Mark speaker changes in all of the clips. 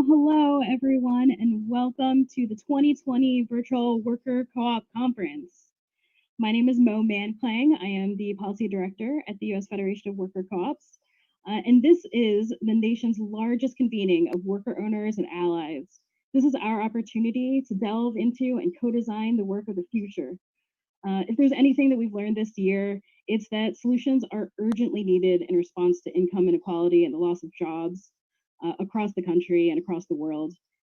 Speaker 1: Hello, everyone, and welcome to the 2020 Virtual Worker Co-op Conference. My name is Mo Manklang. I am the Policy Director at the U.S. Federation of Worker Co-ops, and this is the nation's largest convening of worker owners and allies. This is our opportunity to delve into and co-design the work of the future. If there's anything that we've learned this year, it's that solutions are urgently needed in response to income inequality and the loss of jobs across the country and across the world.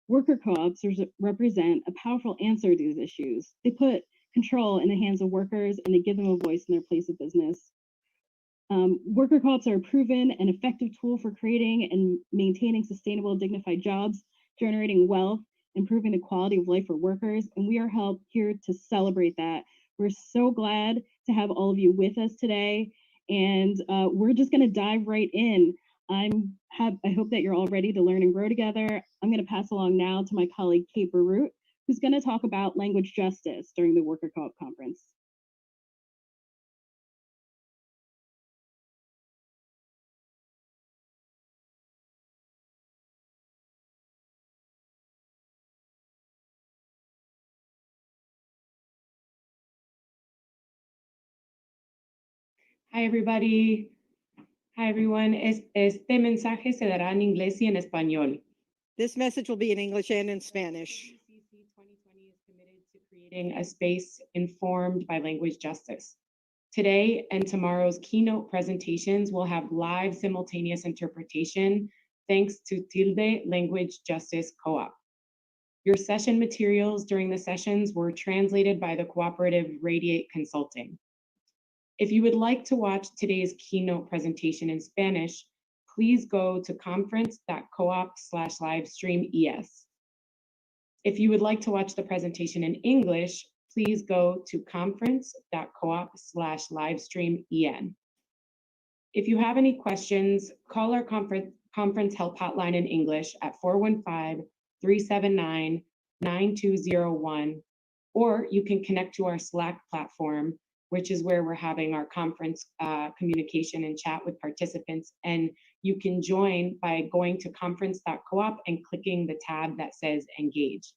Speaker 1: Worker co-ops represent a powerful answer to these issues. They put control in the hands of workers and they give them a voice in their place of business. Worker co-ops are a proven and effective tool for creating and maintaining sustainable, dignified jobs, generating wealth, improving the quality of life for workers, and we are here to celebrate that. We're so glad to have all of you with us today, and we're just going to dive right in. I hope that you're all ready to learn and grow together. I'm going to pass along now to my colleague, Kate Barout, who's going to talk about language justice during the Worker Co-op Conference.
Speaker 2: Hi, everybody. Hi, everyone. Este mensaje se dará en inglés y en español.
Speaker 3: This message will be in English and in Spanish.
Speaker 2: WCC 2020 is committed to creating a space informed by language justice. Today and tomorrow's keynote presentations will have live simultaneous interpretation thanks to Tilde Language Justice Co-op. Your session materials during the sessions were translated by the cooperative Radiate Consulting. If you would like to watch today's keynote presentation in Spanish, please go to conference.coop/livestream-es. If you would like to watch the presentation in English, please go to conference.coop/livestream-en. If you have any questions, call our conference help hotline in English at 415-379-9201, or you can connect to our Slack platform, which is where we're having our conference communication and chat with participants. And you can join by going to conference.coop and clicking the tab that says Engage.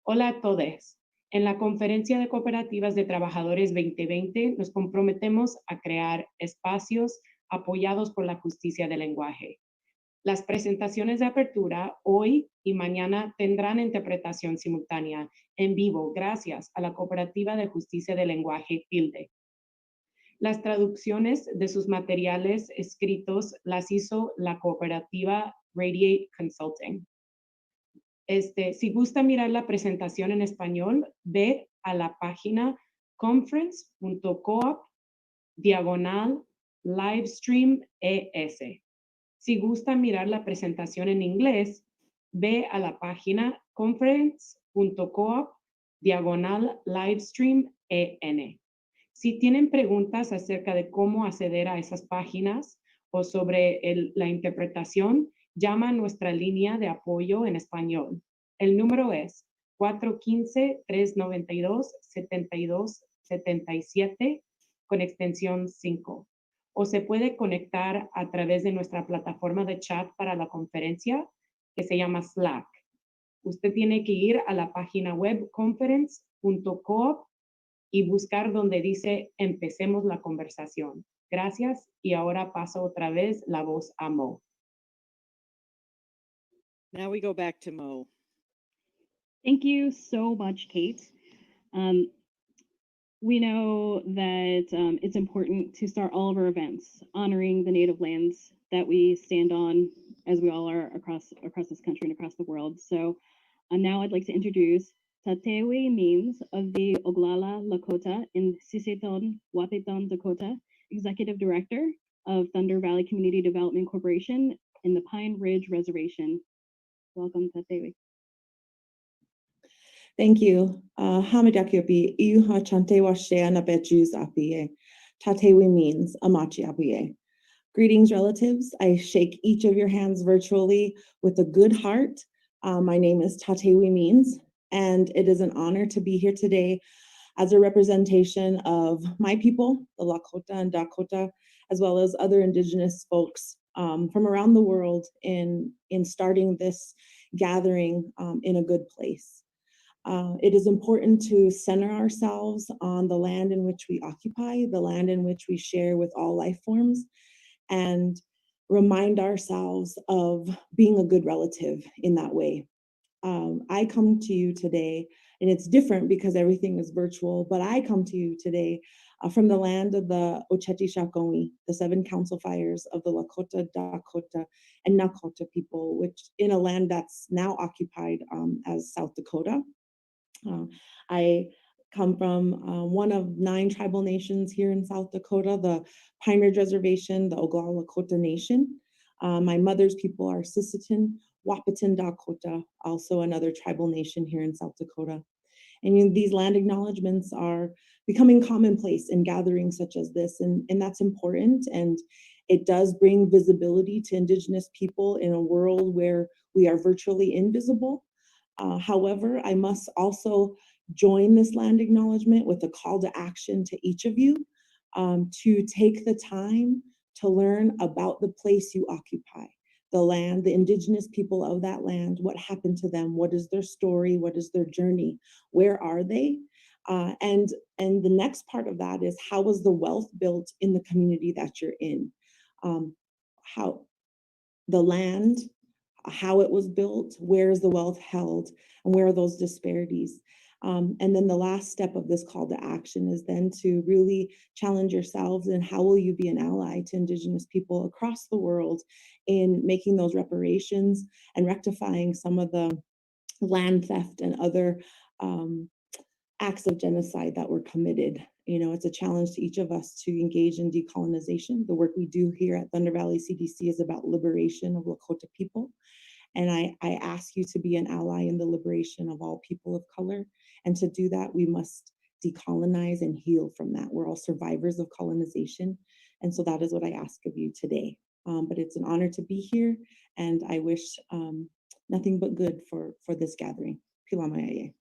Speaker 2: Hola a todos. En la Conferencia de Cooperativas de Trabajadores 2020 nos comprometemos a crear espacios apoyados por la justicia del lenguaje. Las presentaciones de apertura hoy y mañana tendrán interpretación simultánea en vivo gracias a la Cooperativa de Justicia del Lenguaje Tilde. Las traducciones de sus materiales escritos las hizo la Cooperativa Radiate Consulting. Si gusta mirar la presentación en español, ve a la página conference.coop/livestream-es. Si gusta mirar la presentación en inglés, ve a la página conference.coop/livestream-en. Si tienen preguntas acerca de cómo acceder a esas páginas o sobre la interpretación, llama a nuestra línea de apoyo en español. El número es 415-392-7277 con extensión 5. O se puede conectar a través de nuestra plataforma de chat para la conferencia que se llama Slack. Usted tiene que ir a la página web conference.coop y buscar donde dice empecemos la conversación. Gracias y ahora paso otra vez la voz a Mo.
Speaker 3: Now we go back to Mo.
Speaker 1: Thank you so much, Kate. We know that it's important to start all of our events honoring the native lands that we stand on, as we all are across this country and across the world. So now I'd like to introduce Tatewi Means of the Oglala Lakota in Siseton, Wapeton, Dakota, Executive Director of Thunder Valley Community Development in the Pine Ridge Reservation. Welcome, Tatewi.
Speaker 4: Thank you. Hamidakiopi, Iuha Chantewa Sheana Bejus Apie. Tatewi means Amachi Apie. Greetings, relatives. I shake each of your hands virtually with a good heart. My name is Tatewi Means, and it is an honor to be here today as a representation of my people, the Lakota and Dakota, as well as other Indigenous folks from around the world in starting this gathering in a good place. It is important to center ourselves on the land in which we occupy, the land in which we share with all life forms, and remind ourselves of being a good relative in that way. I come to you today, and it's different because everything is virtual, but I come to you today from the land of the Oceti Sakowin, the 7 council fires of the Lakota, Dakota, and Nakota people, which in a land that's now occupied as South Dakota. I come from one of 9 tribal nations here in South Dakota, the Pine Ridge Reservation, the Oglala Lakota Nation. My mother's people are Sisseton, Wahpeton, Dakota, also another tribal nation here in South Dakota. And these land acknowledgements are becoming commonplace in gatherings such as this, and that's important. And it does bring visibility to Indigenous people in a world where we are virtually invisible. However, I must also join this land acknowledgement with a call to action to each of you to take the time to learn about the place you occupy, the land, the Indigenous people of that land, what happened to them, what is their story, what is their journey, where are they? And the next part of that is, how was the wealth built in the community that you're in? How the land, how it was built, where is the wealth held, and where are those disparities? And then the last step of this call to action is then to really challenge yourselves, and how will you be an ally to Indigenous people across the world in making those reparations and rectifying some of the land theft and other acts of genocide that were committed. It's a challenge to each of us to engage in decolonization. The work we do here at Thunder Valley CDC is about liberation of Lakota people. And I ask you to be an ally in the liberation of all people of color. And to do that, we must decolonize and heal from that. We're all survivors of colonization. And so that is what I ask of you today. But it's an honor to be here, and I wish nothing but good for this gathering. Pilamayaye.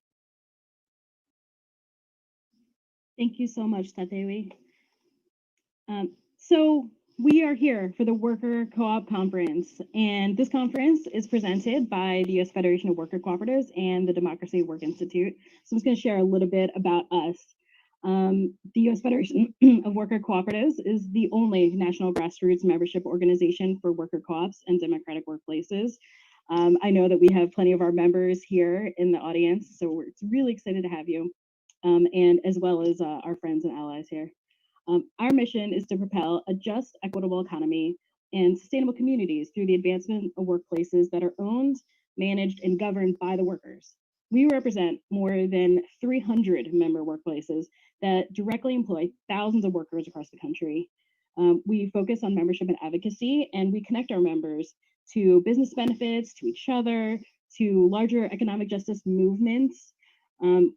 Speaker 1: Thank you so much, Tatewi. So we are here for the Worker Co-op Conference, and this conference is presented by the U.S. Federation of Worker Cooperatives and the Democracy at Work Institute. So I'm just going to share a little bit about us. The U.S. Federation of Worker Cooperatives is the only national grassroots membership organization for worker co-ops and democratic workplaces. I know that we have plenty of our members here in the audience, so we're really excited to have you, and as well as our friends and allies here. Our mission is to propel a just, equitable economy and sustainable communities through the advancement of workplaces that are owned, managed, and governed by the workers. We represent more than 300 member workplaces that directly employ thousands of workers across the country. We focus on membership and advocacy, and we connect our members to business benefits, to each other, to larger economic justice movements.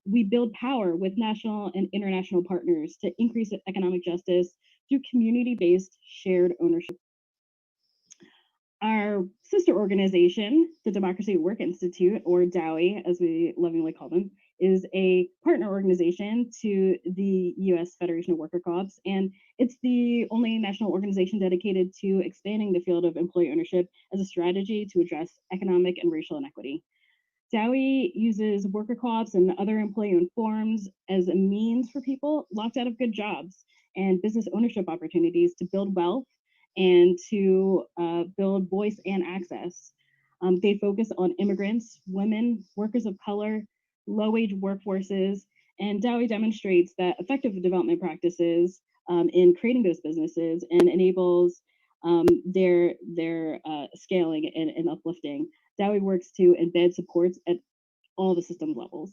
Speaker 1: We build power with national and international partners to increase economic justice through community-based shared ownership. Our sister organization, the Democracy at Work Institute, or DAWI, as we lovingly call them, is a partner organization to the U.S. Federation of Worker Co-ops, and it's the only national organization dedicated to expanding the field of employee ownership as a strategy to address economic and racial inequity. DAWI uses worker co-ops and other employee-owned forms as a means for people locked out of good jobs and business ownership opportunities to build wealth and to build voice and access. They focus on immigrants, women, workers of color, low-wage workforces, and DAWI demonstrates that effective development practices in creating those businesses and enables their scaling and uplifting. DAWI works to embed supports at all the system levels.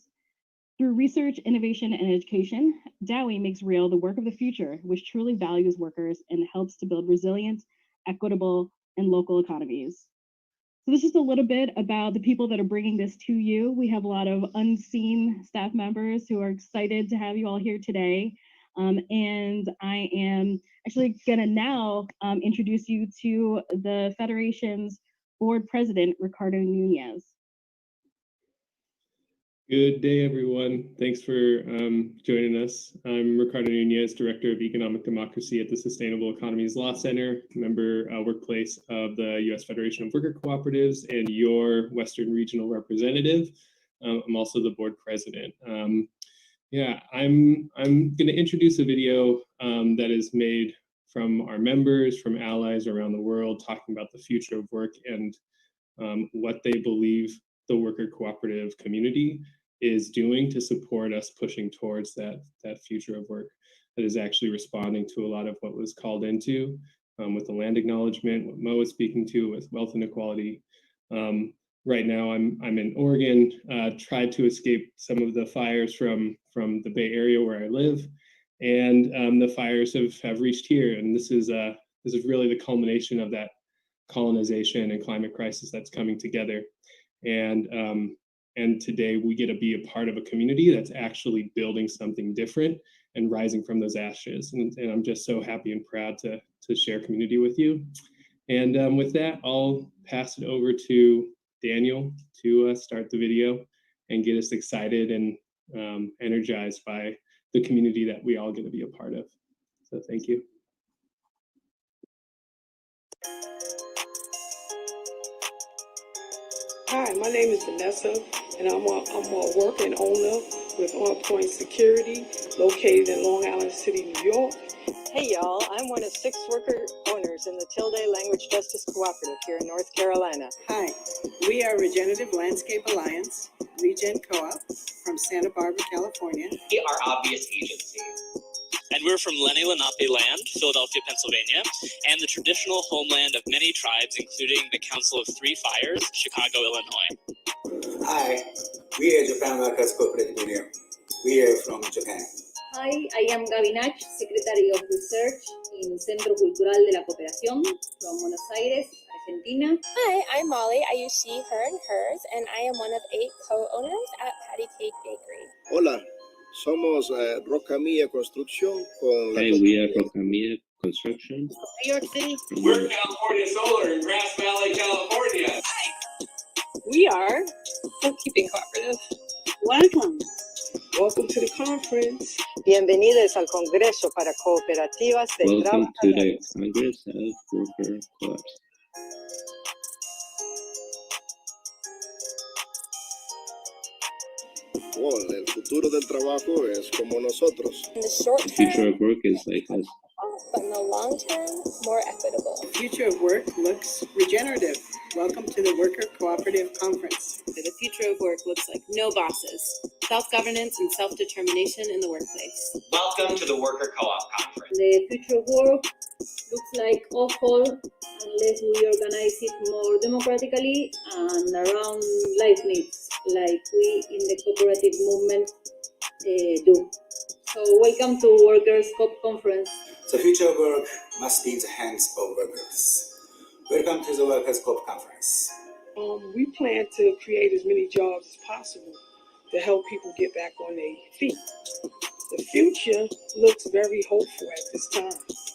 Speaker 1: Through research, innovation, and education, DAWI makes real the work of the future, which truly values workers and helps to build resilient, equitable, and local economies. So this is just a little bit about the people that are bringing this to you. We have a lot of unseen staff members who are excited to have you all here today. And I am actually gonna now introduce you to the Federation's board president, Ricardo Nunez.
Speaker 5: Good day, everyone. Thanks for joining us. I'm Ricardo Nunez, Director of Economic Democracy at the Sustainable Economies Law Center, member workplace of the U.S. Federation of Worker Cooperatives, and your Western Regional Representative. I'm also the board president. I'm going to introduce a video that is made from our members, from allies around the world, talking about the future of work and what they believe the worker cooperative community is doing to support us pushing towards that future of work that is actually responding to a lot of what was called into with the land acknowledgement, what Mo is speaking to with wealth inequality. Right now, I'm in Oregon, tried to escape some of the fires from the Bay Area where I live, and the fires have reached here, and this is really the culmination of that colonization and climate crisis that's coming together. And today we get to be a part of a community that's actually building something different and rising from those ashes. And I'm just so happy and proud to share community with you. And with that, I'll pass it over to Daniel to start the video and get us excited and energized by the community that we all get to be a part of. So thank you.
Speaker 6: Hi, my name is Vanessa, and I'm a worker and owner with On Point Security, located in Long Island City, New York.
Speaker 3: Hey y'all, I'm one of 6 worker owners in the Tilde Language Justice Cooperative here in North Carolina.
Speaker 7: Hi, we are Regenerative Landscape Alliance, Regen Co-op from Santa Barbara, California.
Speaker 8: We are Obvious Agency. And we're from Lenni Lenape Land, Philadelphia, Pennsylvania, and the traditional homeland of many tribes, including the Council of 3 Fires, Chicago, Illinois.
Speaker 9: Hi, we are Japan Workers Cooperative Union. We are from Japan.
Speaker 10: Hi, I am Gaby Nach, Secretary of Research in Centro Cultural de la Cooperación from Buenos Aires, Argentina.
Speaker 11: Hi, I'm Molly. I use she, her, and hers, and I am one of 8 co-owners at Patty Cake Bakery.
Speaker 12: Hola, somos Rocamilla Construcción con la...
Speaker 13: Hey, we are Rocamilla Construction.
Speaker 11: New York City.
Speaker 8: We're California Solar in Grass Valley, California.
Speaker 11: Hi. We are Bookkeeping Cooperative.
Speaker 10: Welcome.
Speaker 6: Welcome to the conference.
Speaker 3: Bienvenidos al Congreso para Cooperativas de
Speaker 13: Welcome to the
Speaker 3: Trabajadores.
Speaker 13: Congress of Worker Co-ops.
Speaker 12: El futuro del trabajo es como nosotros.
Speaker 11: In the short
Speaker 13: The future
Speaker 11: term,
Speaker 13: of work is like us.
Speaker 11: but in the long term, more equitable.
Speaker 7: The future of work looks regenerative. Welcome to the Worker Cooperative Conference.
Speaker 14: The future of work looks like no bosses, self-governance and self-determination in the workplace.
Speaker 8: Welcome to the Worker Co-op Conference.
Speaker 10: The future of work looks like awful unless we organize it more democratically and around life needs, like we in the cooperative movement do. So welcome to Workers' COP Conference.
Speaker 9: The future of work must be in the hands of workers. Welcome to the Workers' COP Conference.
Speaker 6: We plan to create as many jobs as possible to help people get back on their feet. The future looks very hopeful at this time.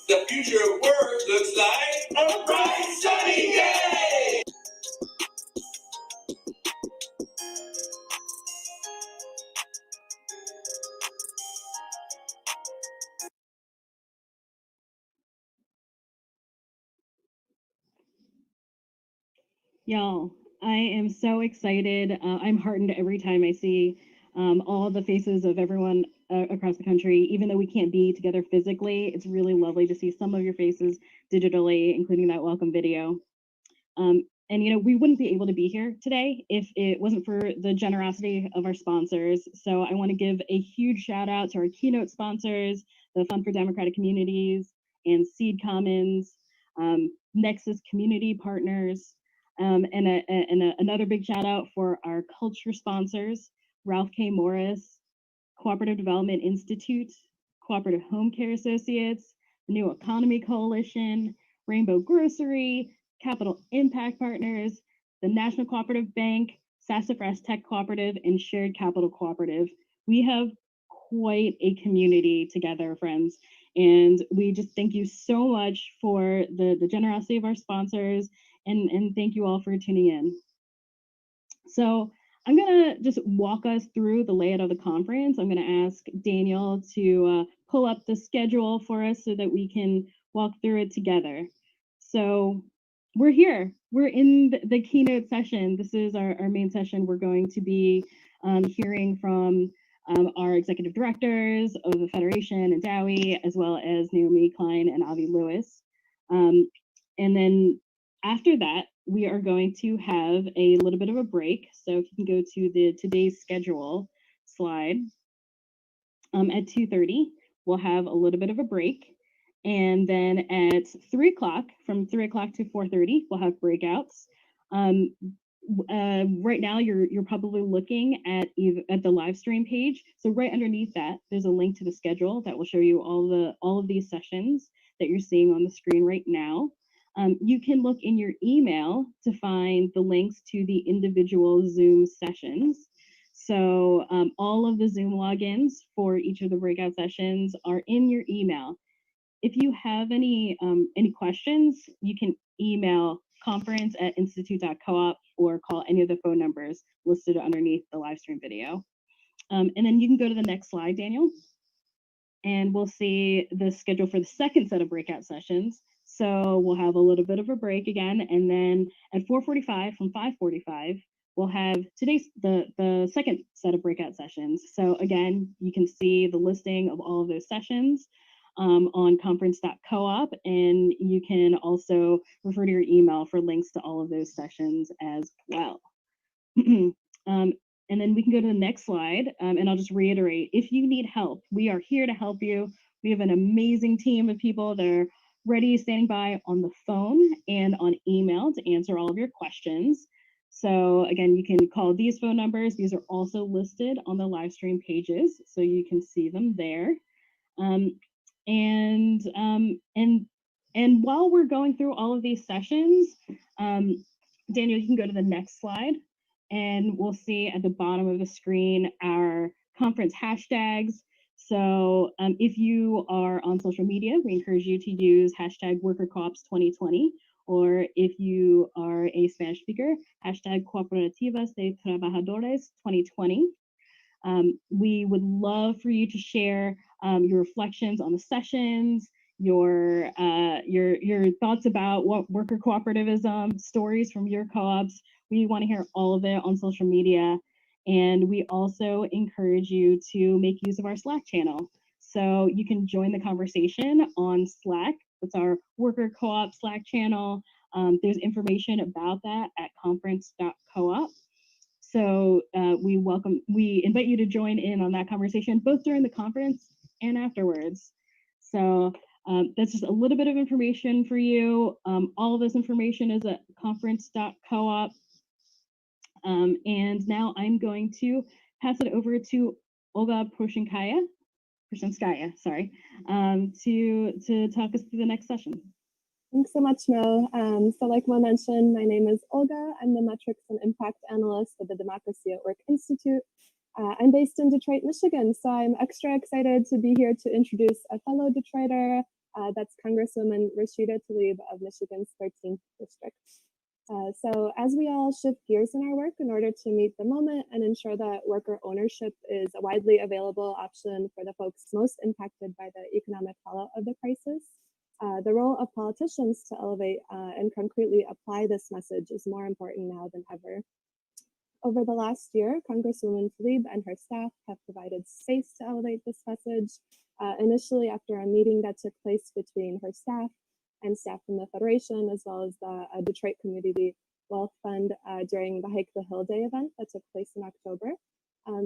Speaker 8: The future of work looks like a bright sunny day.
Speaker 1: Y'all, I am so excited. I'm heartened every time I see all the faces of everyone across the country. Even though we can't be together physically, it's really lovely to see some of your faces digitally, including that welcome video. And you know, we wouldn't be able to be here today if it wasn't for the generosity of our sponsors. So I want to give a huge shout out to our keynote sponsors, the Fund for Democratic Communities and Seed Commons, Nexus Community Partners, and another big shout out for our culture sponsors, Ralph K. Morris, Cooperative Development Institute, Cooperative Home Care Associates, the New Economy Coalition, Rainbow Grocery, Capital Impact Partners, the National Cooperative Bank, Sassafras Tech Cooperative, and Shared Capital Cooperative. We have quite a community together, friends. And we just thank you so much for the generosity of our sponsors, and thank you all for tuning in. So I'm gonna just walk us through the layout of the conference. I'm gonna ask Daniel to pull up the schedule for us so that we can walk through it together. So we're here, we're in the keynote session. This is our main session. We're going to be hearing from our executive directors of the Federation and DAWI, as well as Naomi Klein and Avi Lewis. And then after that, we are going to have a little bit of a break. So if you can go to the today's schedule slide, at 2:30, we'll have a little bit of a break. And then at 3 o'clock, from 3 o'clock to 4:30, we'll have breakouts. Right now, you're probably looking at the live stream page. So right underneath that, there's a link to the schedule that will show you all of these sessions that you're seeing on the screen right now. You can look in your email to find the links to the individual Zoom sessions. So all of the Zoom logins for each of the breakout sessions are in your email. If you have any questions, you can email conference@institute.coop or call any of the phone numbers listed underneath the live stream video. And then you can go to the next slide, Daniel, and we'll see the schedule for the second set of breakout sessions. So we'll have a little bit of a break again, and then at 4:45 from 5:45, we'll have the second set of breakout sessions. So again, you can see the listing of all of those sessions on conference.coop, and you can also refer to your email for links to all of those sessions as well. And then we can go to the next slide, and I'll just reiterate, if you need help, we are here to help you. We have an amazing team of people that are ready, standing by on the phone and on email to answer all of your questions. So again, you can call these phone numbers. These are also listed on the live stream pages, so you can see them there. And while we're going through all of these sessions, Daniel, you can go to the next slide, and we'll see at the bottom of the screen our conference hashtags. So if you are on social media, we encourage you to use hashtag WorkerCoops2020, or if you are a Spanish speaker, hashtag Cooperativas de Trabajadores 2020. We would love for you to share your reflections on the sessions, your thoughts about what worker cooperativism, stories from your co-ops. We want to hear all of it on social media. And we also encourage you to make use of our Slack channel. So you can join the conversation on Slack. It's our Worker Co-op Slack channel. There's information about that at conference.coop. So we invite you to join in on that conversation, both during the conference and afterwards. So that's just a little bit of information for you. All of this information is at conference.coop. And now I'm going to pass it over to Olga Proshenskaya, sorry, to talk us through the next session.
Speaker 15: Thanks so much, Mo. So like Mo mentioned, my name is Olga. I'm the Metrics and Impact Analyst at the Democracy at Work Institute. I'm based in Detroit, Michigan, so I'm extra excited to be here to introduce a fellow Detroiter. That's Congresswoman Rashida Tlaib of Michigan's 13th District. So as we all shift gears in our work in order to meet the moment and ensure that worker ownership is a widely available option for the folks most impacted by the economic fallout of the crisis, the role of politicians to elevate and concretely apply this message is more important now than ever. Over the last year, Congresswoman Tlaib and her staff have provided space to elevate this message, initially after a meeting that took place between her staff and staff from the Federation, as well as the Detroit Community Wealth Fund during the Hike the Hill Day event that took place in October.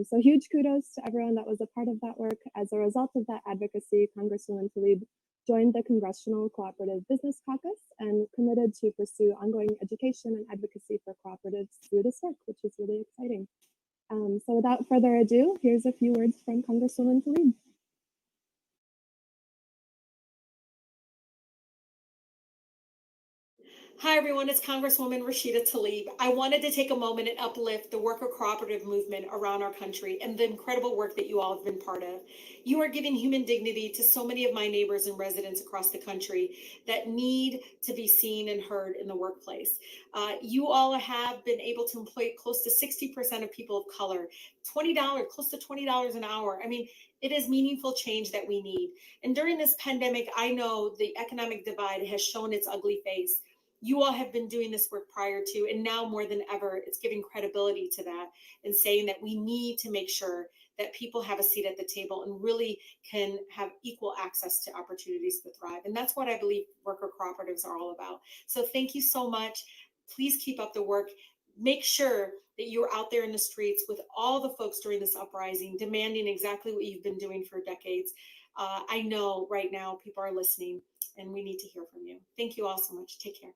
Speaker 15: So huge kudos to everyone that was a part of that work. As a result of that advocacy, Congresswoman Tlaib joined the Congressional Cooperative Business Caucus and committed to pursue ongoing education and advocacy for cooperatives through this work, which is really exciting. So without further ado, here's a few words from Congresswoman Tlaib.
Speaker 16: Hi, everyone. It's Congresswoman Rashida Tlaib. I wanted to take a moment and uplift the worker cooperative movement around our country and the incredible work that you all have been part of. You are giving human dignity to so many of my neighbors and residents across the country that need to be seen and heard in the workplace. You all have been able to employ close to 60% of people of color, close to $20 an hour. I mean, it is meaningful change that we need. And during this pandemic, I know the economic divide has shown its ugly face. You all have been doing this work prior to, and now more than ever, it's giving credibility to that and saying that we need to make sure that people have a seat at the table and really can have equal access to opportunities to thrive. And that's what I believe worker cooperatives are all about. So thank you so much. Please keep up the work. Make sure that you're out there in the streets with all the folks during this uprising, demanding exactly what you've been doing for decades. I know right now people are listening and we need to hear from you. Thank you all so much. Take care.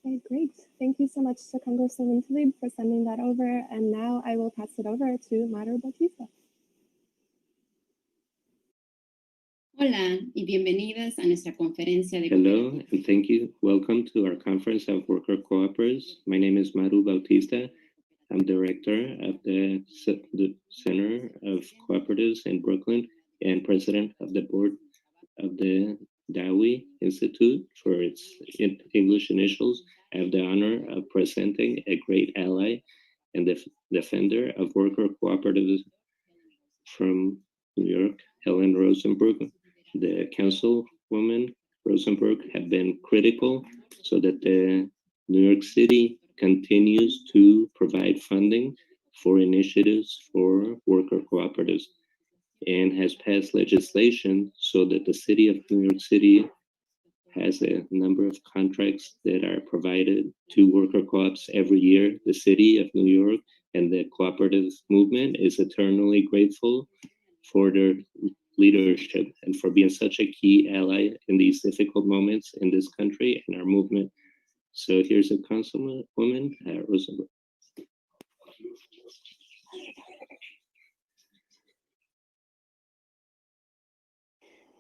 Speaker 15: Okay, great. Thank you so much to Congresswoman Tlaib for sending that over. And now I will pass it over to Maru Bautista.
Speaker 17: Hola y bienvenidas a nuestra conferencia de...
Speaker 13: Hello, and thank you. Welcome to our conference of worker cooperatives. My name is Maru Bautista. I'm director of the Center of Cooperatives in Brooklyn and president of the board of the DAWI Institute for its English initials. I have the honor of presenting a great ally and defender of worker cooperatives from New York, Helen Rosenberg. The councilwoman Rosenberg have been critical so that the New York City continues to provide funding for initiatives for worker cooperatives and has passed legislation so that the city of New York City has a number of contracts that are provided to worker co-ops every year. The city of New York and the cooperative movement is eternally grateful for their leadership and for being such a key ally in these difficult moments in this country and our movement. So here's a councilwoman, Rosenberg.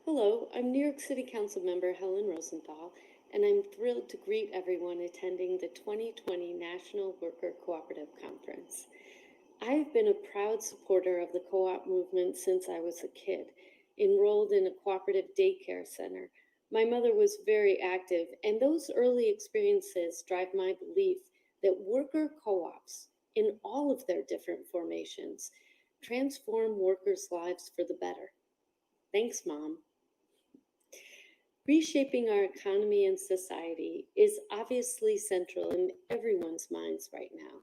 Speaker 18: Hello, I'm New York City Council member Helen Rosenthal, and I'm thrilled to greet everyone attending the 2020 National Worker Cooperative Conference. I've been a proud supporter of the co-op movement since I was a kid, enrolled in a cooperative daycare center. My mother was very active, and those early experiences drive my belief that worker co-ops, in all of their different formations, transform workers' lives for the better. Thanks, Mom. Reshaping our economy and society is obviously central in everyone's minds right now.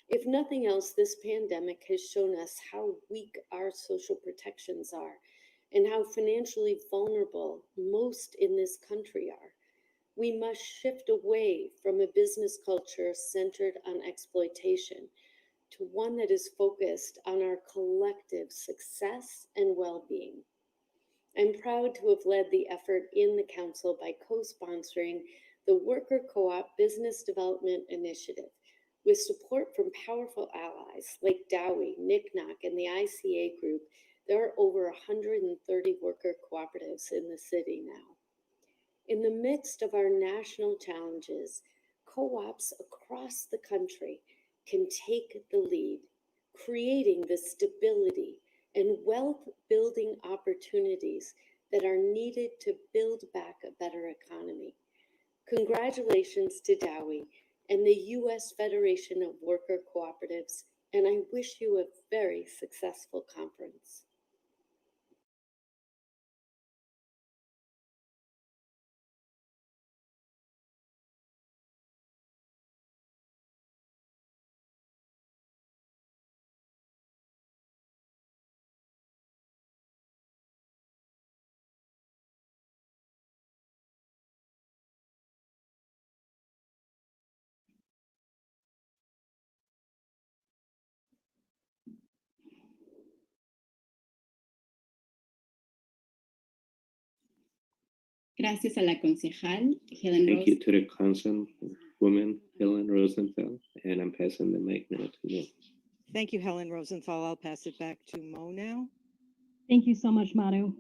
Speaker 18: If nothing else, this pandemic has shown us how weak our social protections are and how financially vulnerable most in this country are. We must shift away from a business culture centered on exploitation to one that is focused on our collective success and well-being. I'm proud to have led the effort in the Council by co-sponsoring the Worker Co-op Business Development Initiative. With support from powerful allies like DAWI, NICNOC, and the ICA Group, there are over 130 worker cooperatives in the city now. In the midst of our national challenges, co-ops across the country can take the lead, creating the stability and wealth-building opportunities that are needed to build back a better economy. Congratulations to DAWI and the U.S. Federation of Worker Cooperatives, and I wish you a very successful conference.
Speaker 17: Gracias a la concejal Helen
Speaker 13: Thank
Speaker 17: Rose.
Speaker 13: you to the councilwoman Helen Rosenthal, and I'm passing the mic now to you.
Speaker 3: Thank you, Helen Rosenthal. I'll pass it back to Mo now.
Speaker 1: Thank you so much, Manu.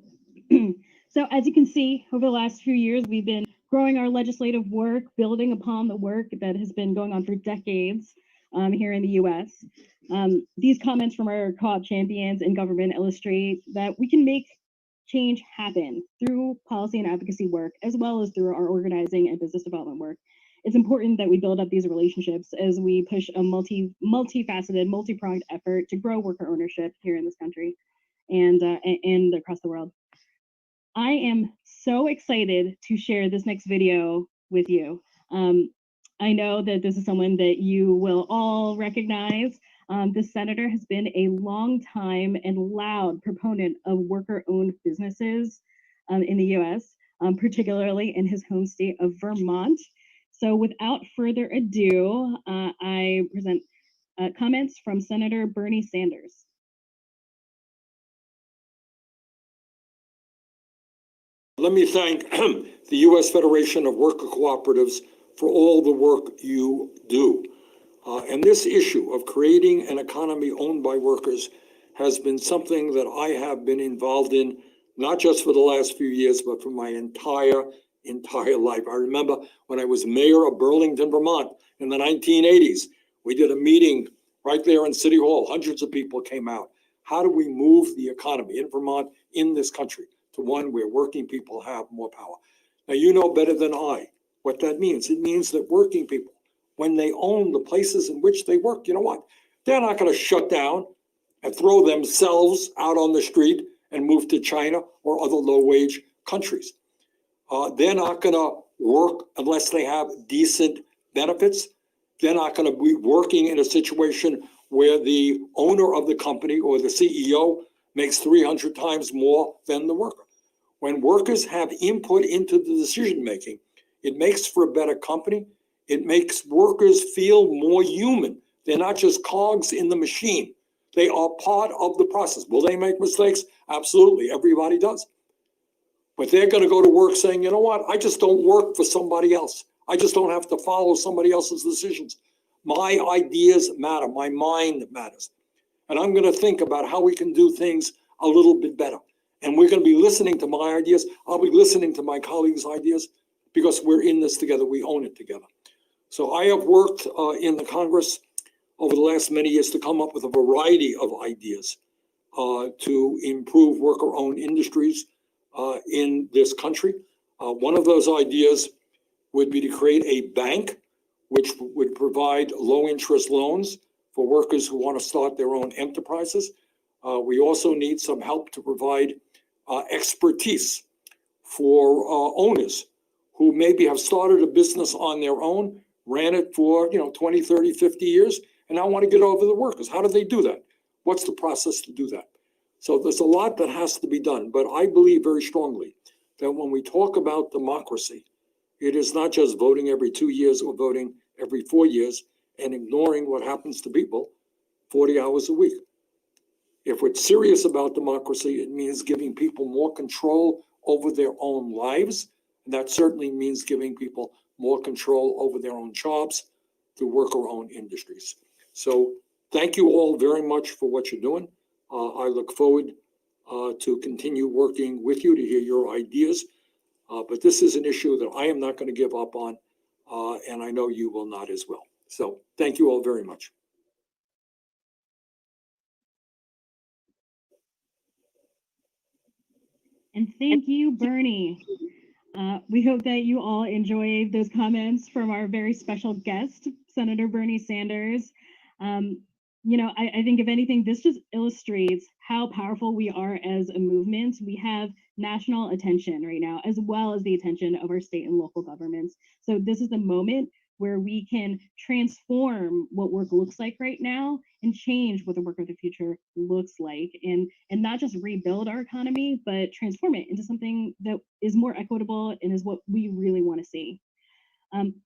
Speaker 1: So as you can see, over the last few years, we've been growing our legislative work, building upon the work that has been going on for decades here in the US. These comments from our co-op champions in government illustrate that we can make change happen through policy and advocacy work, as well as through our organizing and business development work. It's important that we build up these relationships as we push a multifaceted, multi-pronged effort to grow worker ownership here in this country and across the world. I am so excited to share this next video with you. I know that this is someone that you will all recognize. This senator has been a long time and loud proponent of worker-owned businesses in the US, particularly in his home state of Vermont. So without further ado, I present comments from Senator Bernie Sanders.
Speaker 19: Let me thank the U.S. Federation of Worker Cooperatives for all the work you do. And this issue of creating an economy owned by workers has been something that I have been involved in, not just for the last few years, but for my entire life. I remember when I was mayor of Burlington, Vermont in the 1980s, we did a meeting right there in City Hall. Hundreds of people came out. How do we move the economy in Vermont, in this country, to one where working people have more power? Now, you know better than I what that means. It means that working people, when they own the places in which they work, you know what? They're not going to shut down and throw themselves out on the street and move to China or other low-wage countries. They're not going to work unless they have decent benefits. They're not going to be working in a situation where the owner of the company or the CEO makes 300 times more than the worker. When workers have input into the decision-making, it makes for a better company. It makes workers feel more human. They're not just cogs in the machine. They are part of the process. Will they make mistakes? Absolutely, everybody does. But they're going to go to work saying, you know what, I just don't work for somebody else. I just don't have to follow somebody else's decisions. My ideas matter. My mind matters. And I'm going to think about how we can do things a little bit better. And we're going to be listening to my ideas. I'll be listening to my colleagues' ideas because we're in this together. We own it together. So I have worked in the Congress over the last many years to come up with a variety of ideas to improve worker-owned industries in this country. One of those ideas would be to create a bank which would provide low-interest loans for workers who want to start their own enterprises. We also need some help to provide expertise for owners who maybe have started a business on their own, ran it for 20, 30, 50 years, and now want to get over the workers. How do they do that? What's the process to do that? So there's a lot that has to be done, but I believe very strongly that when we talk about democracy, it is not just voting every 2 years or voting every 4 years and ignoring what happens to people 40 hours a week. If we're serious about democracy, it means giving people more control over their own lives. And that certainly means giving people more control over their own jobs through worker-owned industries. So thank you all very much for what you're doing. I look forward to continue working with you to hear your ideas. But this is an issue that I am not going to give up on, and I know you will not as well. So thank you all very much.
Speaker 1: And thank you, Bernie. We hope that you all enjoyed those comments from our very special guest, Senator Bernie Sanders. I think if anything, this just illustrates how powerful we are as a movement. We have national attention right now, as well as the attention of our state and local governments. So this is the moment where we can transform what work looks like right now and change what the work of the future looks like, and not just rebuild our economy, but transform it into something that is more equitable and is what we really want to see.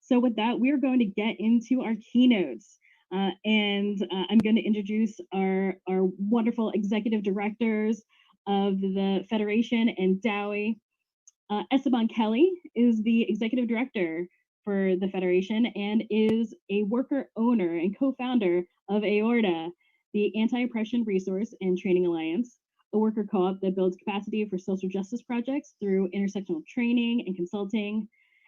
Speaker 1: So with that, we are going to get into our keynotes. And I'm going to introduce our wonderful executive directors of the Federation and DAWI. Esteban Kelly is the executive director for the Federation and is a worker owner and co-founder of AORTA, the Anti-Oppression Resource and Training Alliance, a worker co-op that builds capacity for social justice projects through intersectional training and consulting.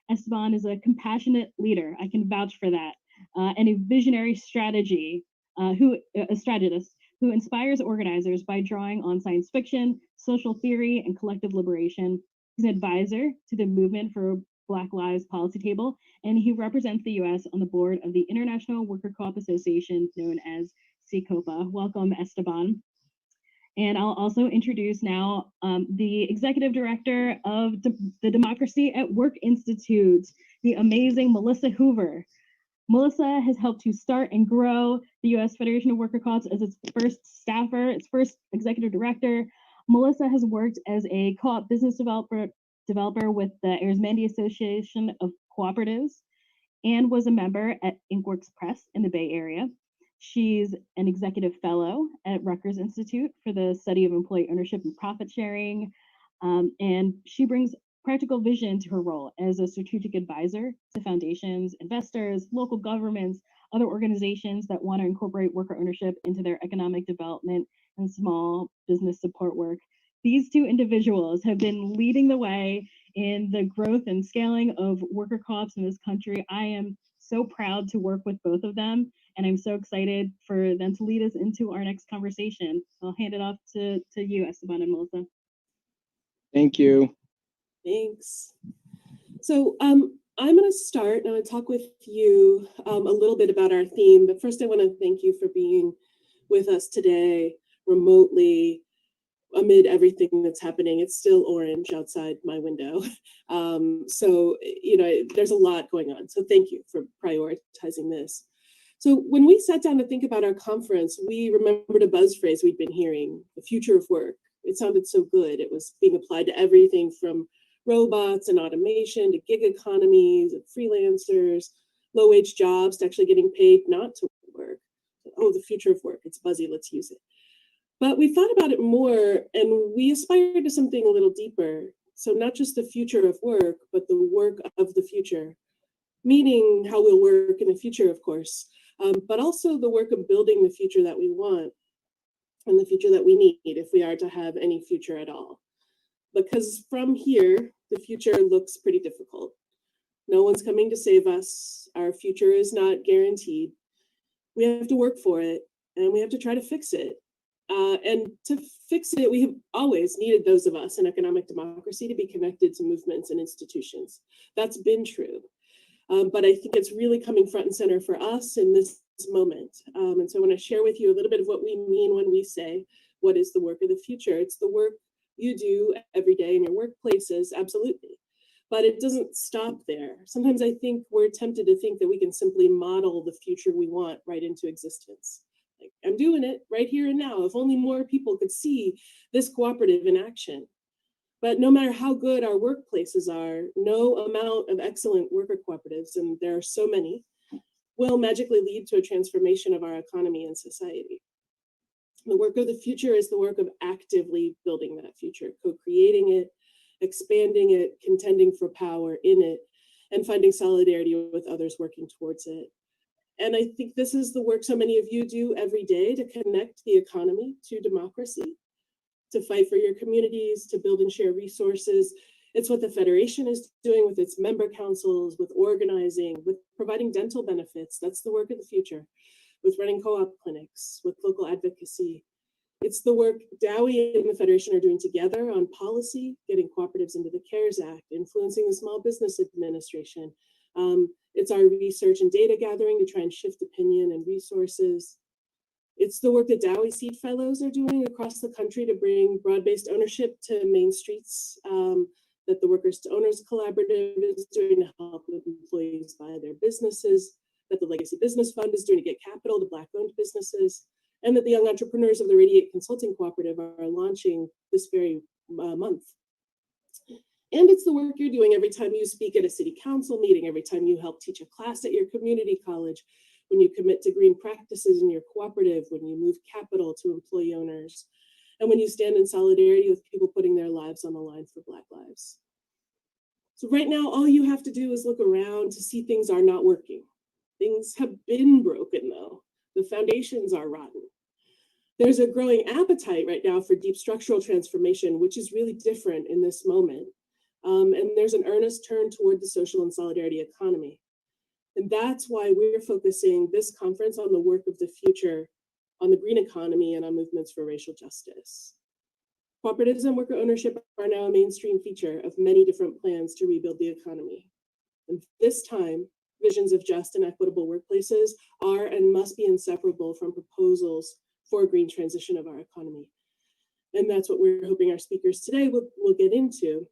Speaker 1: Esteban is a compassionate leader, I can vouch for that, and a visionary strategist who inspires organizers by drawing on science fiction, social theory, and collective liberation. He's an advisor to the Movement for Black Lives Policy Table, and he represents the US on the board of the International Worker Co-op Association, known as CCOPA. Welcome, Esteban. And I'll also introduce now the executive director of the Democracy at Work Institute, the amazing Melissa Hoover. Melissa has helped to start and grow the U.S. Federation of Worker Co-ops as its first staffer, its first executive director. Melissa has worked as a co-op business developer with the Arizmendi Association of Cooperatives and was a member at Inkworks Press in the Bay Area. She's an executive fellow at Rutgers Institute for the study of employee ownership and profit sharing. And she brings practical vision to her role as a strategic advisor to foundations, investors, local governments, other organizations that want to incorporate worker ownership into their economic development and small business support work. These two individuals have been leading the way in the growth and scaling of worker co-ops in this country. I am so proud to work with both of them, and I'm so excited for them to lead us into our next conversation. I'll hand it off to you, Esteban and Melissa.
Speaker 20: Thank you.
Speaker 21: Thanks. So I'm going to start and I'm going to talk with you a little bit about our theme, but first I want to thank you for being with us today remotely amid everything that's happening. It's still orange outside my window. So, you know, there's a lot going on. So thank you for prioritizing this. So when we sat down to think about our conference, we remembered a buzz phrase we'd been hearing, the future of work. It sounded so good. It was being applied to everything from robots and automation to gig economies and freelancers, low-wage jobs to actually getting paid not to work. Oh, the future of work, it's buzzy, let's use it. But we thought about it more and we aspired to something a little deeper. So not just the future of work, but the work of the future, meaning how we'll work in the future, of course, but also the work of building the future that we want and the future that we need if we are to have any future at all. Because from here, the future looks pretty difficult. No one's coming to save us. Our future is not guaranteed. We have to work for it and we have to try to fix it. And to fix it, we have always needed those of us in economic democracy to be connected to movements and institutions. That's been true. But I think it's really coming front and center for us in this moment. And so I want to share with you a little bit of what we mean when we say, what is the work of the future? It's the work you do every day in your workplaces, absolutely. But it doesn't stop there. Sometimes I think we're tempted to think that we can simply model the future we want right into existence. Like, I'm doing it right here and now. If only more people could see this cooperative in action. But no matter how good our workplaces are, no amount of excellent worker cooperatives, and there are so many, will magically lead to a transformation of our economy and society. The work of the future is the work of actively building that future, co-creating it, expanding it, contending for power in it, and finding solidarity with others working towards it. And I think this is the work so many of you do every day to connect the economy to democracy, to fight for your communities, to build and share resources. It's what the Federation is doing with its member councils, with organizing, with providing dental benefits. That's the work of the future, with running co-op clinics, with local advocacy. It's the work DAWI and the Federation are doing together on policy, getting cooperatives into the CARES Act, influencing the Small Business Administration. It's our research and data gathering to try and shift opinion and resources. It's the work that DAWI Seed Fellows are doing across the country to bring broad-based ownership to main streets, that the Workers to Owners Collaborative is doing to help employees buy their businesses, that the Legacy Business Fund is doing to get capital to Black-owned businesses, and that the young entrepreneurs of the Radiate Consulting Cooperative are launching this very month. And it's the work you're doing every time you speak at a city council meeting, every time you help teach a class at your community college, when you commit to green practices in your cooperative, when you move capital to employee owners, and when you stand in solidarity with people putting their lives on the line for Black lives. So right now, all you have to do is look around to see things are not working. Things have been broken though. The foundations are rotten. There's a growing appetite right now for deep structural transformation, which is really different in this moment. And there's an earnest turn toward the social and solidarity economy. And that's why we're focusing this conference on the work of the future, on the green economy and on movements for racial justice. Cooperatives and worker ownership are now a mainstream feature of many different plans to rebuild the economy. And this time, visions of just and equitable workplaces are and must be inseparable from proposals for a green transition of our economy. And that's what we're hoping our speakers today will get into.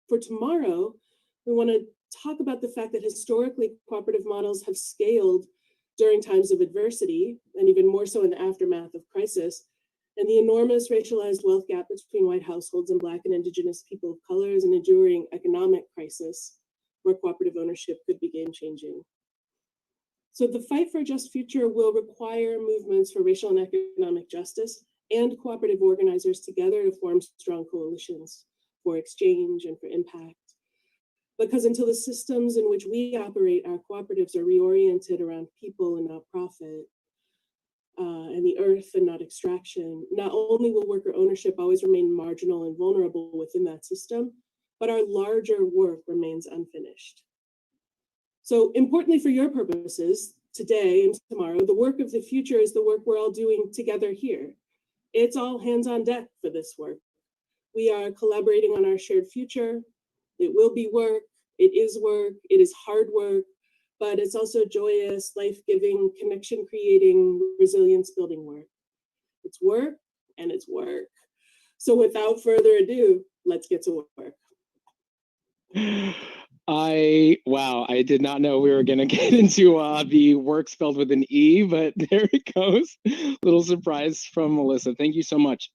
Speaker 21: For tomorrow, we want to talk about the fact that historically cooperative models have scaled during times of adversity, and even more so in the aftermath of crisis. And the enormous racialized wealth gap between white households and Black and Indigenous people of color is an enduring economic crisis where cooperative ownership could be game-changing. So the fight for a just future will require movements for racial and economic justice and cooperative organizers together to form strong coalitions for exchange and for impact. Because until the systems in which we operate, our cooperatives, are reoriented around people and not profit, and the earth and not extraction, not only will worker ownership always remain marginal and vulnerable within that system, but our larger work remains unfinished. So importantly for your purposes, today and tomorrow, the work of the future is the work we're all doing together here. It's all hands on deck for this work. We are collaborating on our shared future. It will be work, it is hard work, but it's also joyous, life-giving, connection-creating, resilience-building work. It's work and it's work. So without further ado, let's get to work.
Speaker 20: Wow, I did not know we were going to get into the work spelled with an E, but there it goes. Little surprise from Melissa. Thank you so much.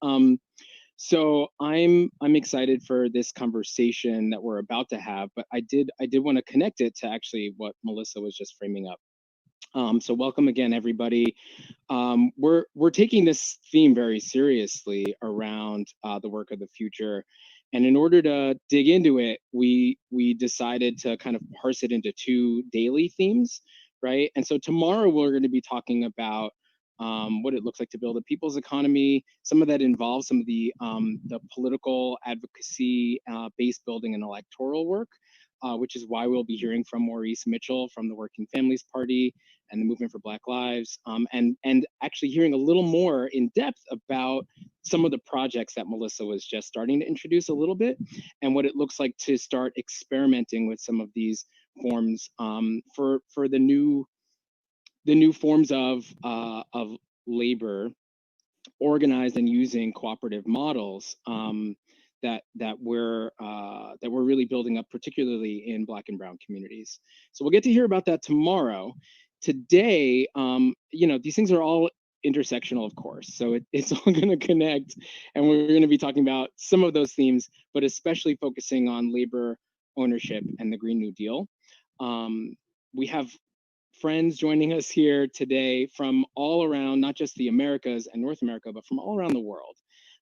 Speaker 20: So I'm excited for this conversation that we're about to have, but I did want to connect it to actually what Melissa was just framing up. So welcome again, everybody. We're taking this theme very seriously around the work of the future. And in order to dig into it, we decided to kind of parse it into two daily themes, right? And so tomorrow we're going to be talking about what it looks like to build a people's economy. Some of that involves some of the political advocacy, base building and electoral work, which is why we'll be hearing from Maurice Mitchell from the Working Families Party and the Movement for Black Lives, and actually hearing a little more in depth about some of the projects that Melissa was just starting to introduce a little bit, and what it looks like to start experimenting with some of these forms for the new forms of labor organized and using cooperative models that we're really building up, particularly in Black and Brown communities. So we'll get to hear about that tomorrow. Today, these things are all intersectional, of course, so it's all going to connect, and we're going to be talking about some of those themes, but especially focusing on labor ownership and the Green New Deal. We have friends joining us here today from all around, not just the Americas and North America, but from all around the world.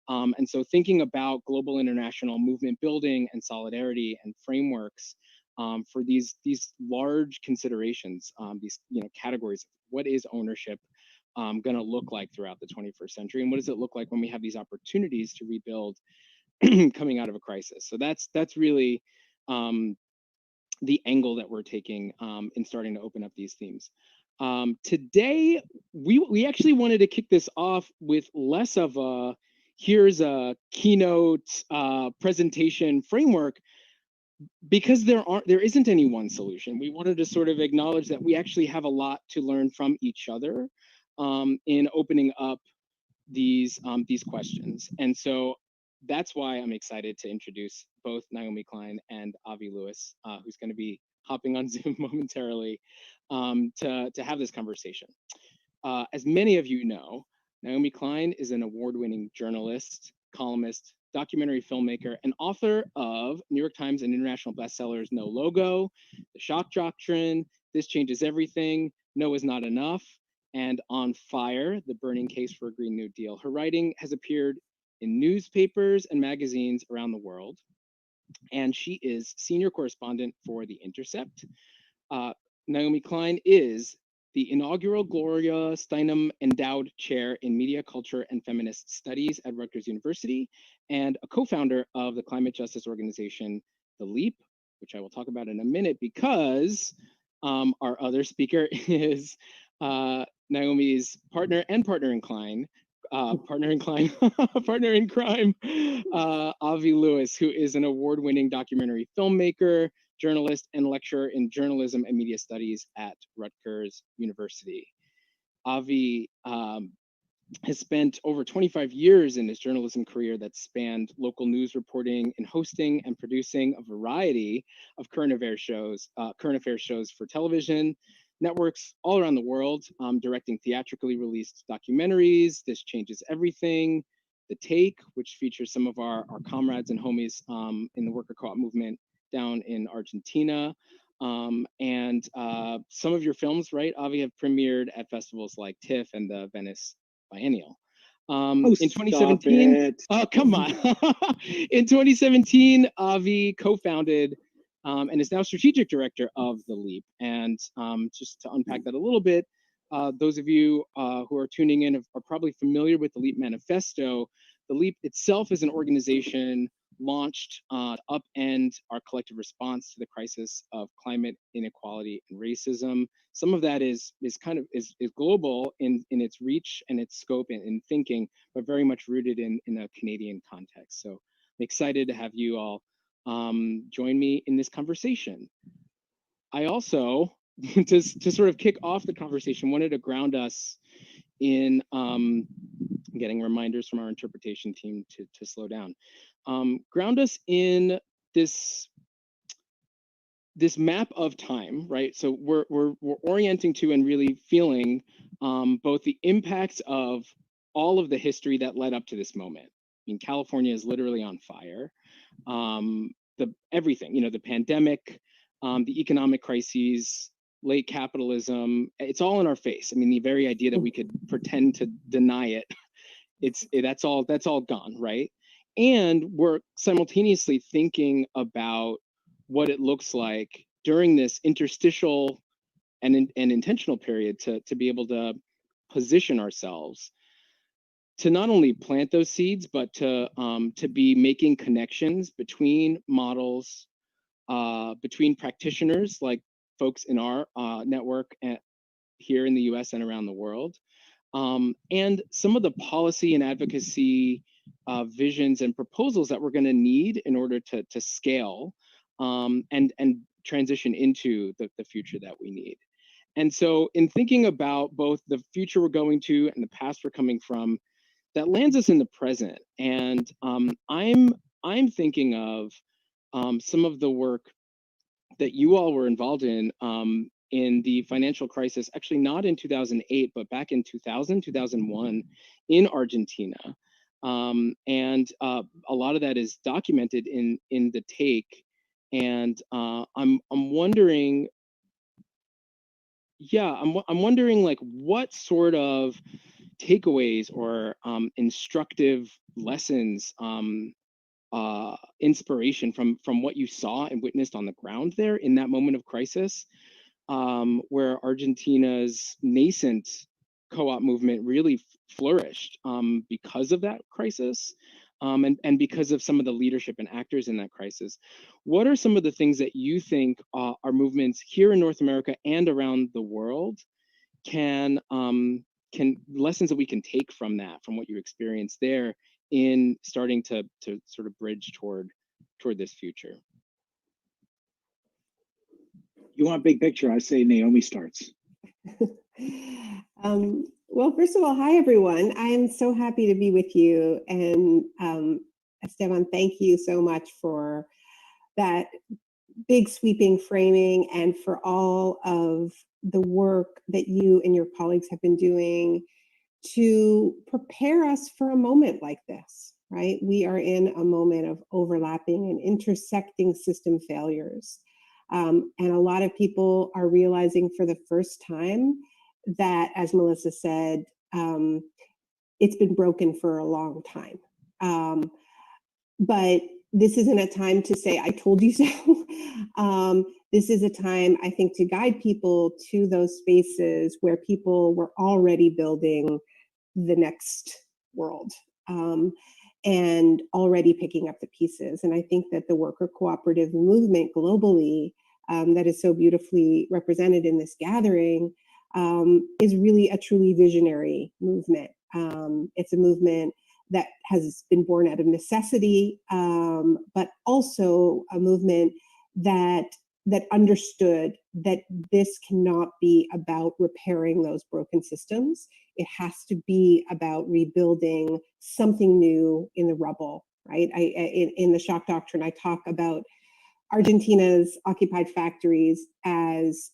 Speaker 20: And so thinking about global international movement building and solidarity and frameworks for these large considerations, these categories, what is ownership going to look like throughout the 21st century, and what does it look like when we have these opportunities to rebuild coming out of a crisis? So that's really the angle that we're taking in starting to open up these themes. Today, we actually wanted to kick this off with less of a, here's a keynote presentation framework, because there isn't any one solution. We wanted to sort of acknowledge that we actually have a lot to learn from each other in opening up these questions. And so that's why I'm excited to introduce both Naomi Klein and Avi Lewis, who's going to be hopping on Zoom momentarily to have this conversation. As many of you know, Naomi Klein is an award-winning journalist, columnist, documentary filmmaker, and author of New York Times and international bestsellers No Logo, The Shock Doctrine, This Changes Everything, No Is Not Enough, and On Fire, The Burning Case for a Green New Deal. Her writing has appeared in newspapers and magazines around the world. and she is senior correspondent for The Intercept. Naomi Klein is the inaugural Gloria Steinem Endowed Chair in Media, Culture, and Feminist Studies at Rutgers University, and a co-founder of the climate justice organization, The Leap, which I will talk about in a minute because our other speaker is Naomi's partner in crime, Avi Lewis, who is an award-winning documentary filmmaker, journalist, and lecturer in journalism and media studies at Rutgers University. Avi has spent over 25 years in his journalism career that spanned local news reporting and hosting and producing a variety of current affairs shows for television networks all around the world, directing theatrically released documentaries, This Changes Everything, The Take, which features some of our comrades and homies in the worker co-op movement down in Argentina. And some of your films, right, Avi, have premiered at festivals like TIFF and the Venice Biennial. In 2017, oh, come on. In 2017, Avi co-founded and is now strategic director of The Leap. And just to unpack that a little bit, those of you who are tuning in are probably familiar with the Leap Manifesto. The Leap itself is an organization launched to upend our collective response to the crisis of climate inequality and racism. Some of that is global in its reach and its scope and in thinking, but very much rooted in a Canadian context. So I'm excited to have you all join me in this conversation. I also, to sort of kick off the conversation, wanted to ground us in getting reminders from our interpretation team to slow down. Ground us in this map of time, right? So we're orienting to and really feeling both the impacts of all of the history that led up to this moment. I mean, California is literally on fire. Everything, the pandemic, the economic crises, late capitalism, it's all in our face. I mean, the very idea that we could pretend to deny it, that's all gone, right? And we're simultaneously thinking about what it looks like during this interstitial and intentional period to be able to position ourselves to not only plant those seeds, but to be making connections between models, between practitioners like folks in our network here in the US and around the world, and some of the policy and advocacy visions and proposals that we're going to need in order to scale and transition into the future that we need. And so in thinking about both the future we're going to and the past we're coming from, that lands us in the present. And I'm thinking of some of the work that you all were involved in the financial crisis, actually not in 2008, but back in 2001 in Argentina. And a lot of that is documented in The Take. And I'm wondering, I'm wondering like what sort of takeaways or instructive lessons, inspiration from what you saw and witnessed on the ground there in that moment of crisis, where Argentina's nascent co-op movement really flourished because of that crisis, and because of some of the leadership and actors in that crisis. What are some of the things that you think our movements here in North America and around the world can lessons that we can take from that, from what you experienced there in starting to sort of bridge toward this future?
Speaker 2: You want big picture? I say Naomi starts.
Speaker 22: Well, first of all, hi, everyone. I am so happy to be with you. And Esteban, thank you so much for that big sweeping framing and for all of the work that you and your colleagues have been doing to prepare us for a moment like this, right? We are in a moment of overlapping and intersecting system failures. And a lot of people are realizing for the first time that, as Melissa said, it's been broken for a long time. But this isn't a time to say, I told you so. This is a time, I think, to guide people to those spaces where people were already building the next world, and already picking up the pieces. And I think that the worker cooperative movement globally, that is so beautifully represented in this gathering, is really a truly visionary movement. It's a movement that has been born out of necessity, but also a movement that understood that this cannot be about repairing those broken systems. It has to be about rebuilding something new in the rubble, right? In the shock doctrine, I talk about Argentina's occupied factories as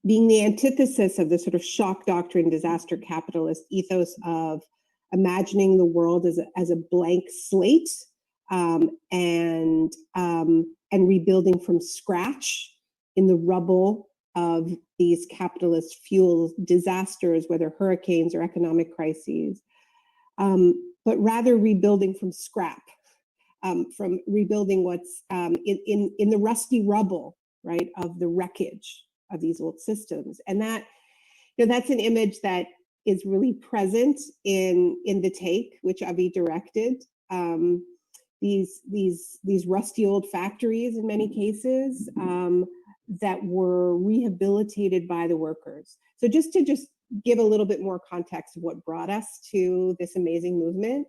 Speaker 22: being the antithesis of the sort of shock doctrine, disaster capitalist ethos of imagining the world as a blank slate, and rebuilding from scratch in the rubble of these capitalist fuel disasters, whether hurricanes or economic crises, but rather rebuilding from scrap, from rebuilding what's in the rusty rubble, right, of the wreckage of these old systems. And that, that's an image that is really present in the take, which Avi directed. These rusty old factories in many cases, that were rehabilitated by the workers. So just to give a little bit more context of what brought us to this amazing movement,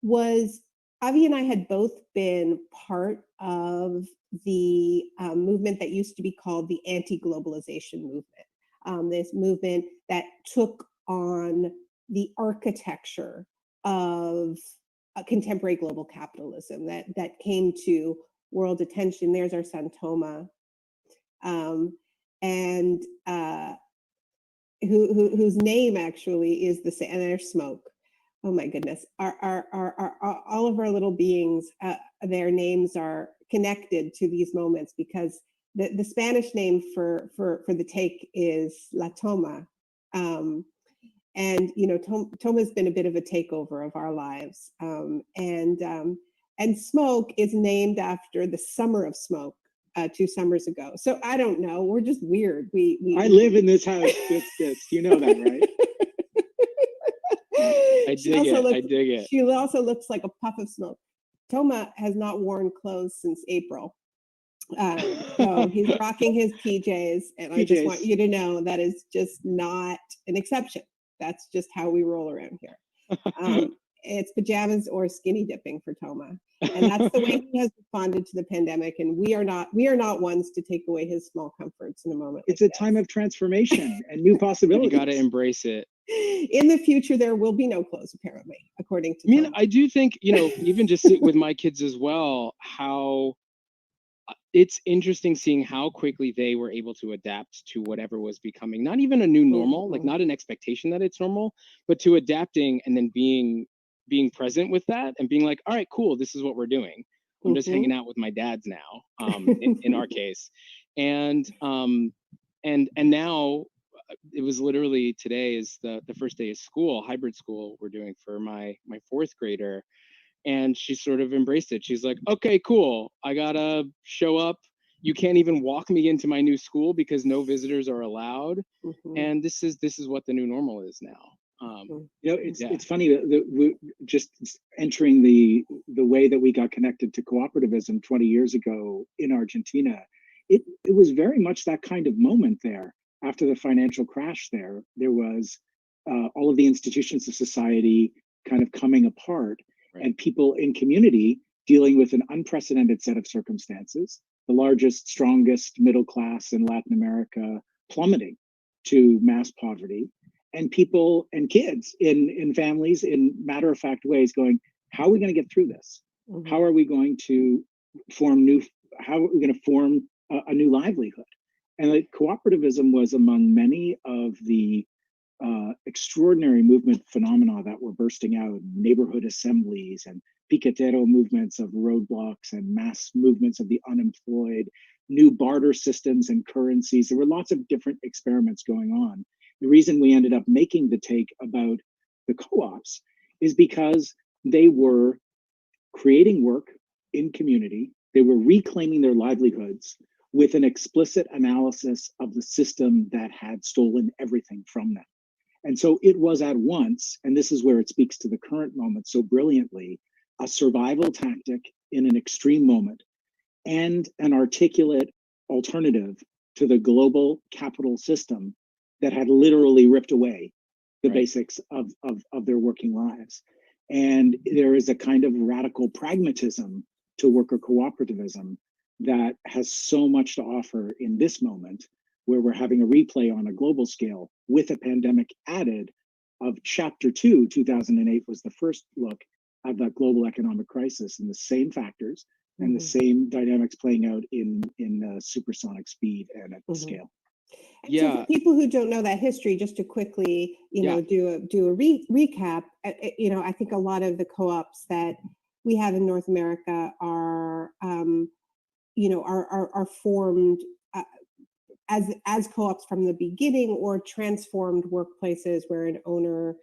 Speaker 22: was Avi and I had both been part of the movement that used to be called the anti-globalization movement. This movement that took on the architecture of contemporary global capitalism, that came to world attention. There's our son Toma, and whose name actually is the same. And there's Smoke. Oh my goodness! All of our little beings, their names are connected to these moments, because the Spanish name for the take is La Toma. And Toma's been a bit of a takeover of our lives, and Smoke is named after the summer of smoke 2 summers ago. So I don't know, we're just weird.
Speaker 2: I live in this house. You know that, right?
Speaker 20: I dig it.
Speaker 22: She also looks like a puff of smoke. Toma has not worn clothes since April. So he's rocking his PJs, and I just want you to know that is just not an exception. That's just how we roll around here. It's pajamas or skinny dipping for Toma, and that's the way he has responded to the pandemic. And we are not ones to take away his small comforts in a moment.
Speaker 2: It's a time of transformation and new possibilities.
Speaker 20: You got to embrace it.
Speaker 22: In the future, there will be no clothes, apparently, according to
Speaker 20: Toma.
Speaker 22: Toma.
Speaker 20: I do think, even just with my kids as well, how it's interesting seeing how quickly they were able to adapt to whatever was becoming not even a new normal, like not an expectation that it's normal, but to adapting and then being present with that and being like, all right, cool, this is what we're doing. I'm just hanging out with my dads now, in our case. And now it was literally today is the first day of school, hybrid school we're doing for my 4th grader. And she sort of embraced it. She's like, okay, cool. I gotta show up. You can't even walk me into my new school because no visitors are allowed. And this is what the new normal is now.
Speaker 2: It's funny that we're just entering the way that we got connected to cooperativism 20 years ago in Argentina. It was very much that kind of moment there. After the financial crash there was all of the institutions of society kind of coming apart. And people in community dealing with an unprecedented set of circumstances, the largest, strongest middle class in Latin America plummeting to mass poverty, and people and kids in families in matter-of-fact ways going, how are we going to get through this? How are we going to form a new livelihood? And like, cooperativism was among many of the extraordinary movement phenomena that were bursting out, neighborhood assemblies and piquetero movements of roadblocks and mass movements of the unemployed, new barter systems and currencies. There were lots of different experiments going on. The reason we ended up making the take about the co-ops is because they were creating work in community. They were reclaiming their livelihoods with an explicit analysis of the system that had stolen everything from them. And so it was at once, and this is where it speaks to the current moment so brilliantly, a survival tactic in an extreme moment and an articulate alternative to the global capital system that had literally ripped away the basics of their working lives. And there is a kind of radical pragmatism to worker cooperativism that has so much to offer in this moment, where we're having a replay on a global scale with a pandemic added of chapter 2, 2008 was the first look at that global economic crisis and the same factors and the same dynamics playing out in supersonic speed and at the scale.
Speaker 22: So for people who don't know that history, just to quickly, do a recap, I think a lot of the co-ops that we have in North America are formed as co-ops from the beginning, or transformed workplaces where an owner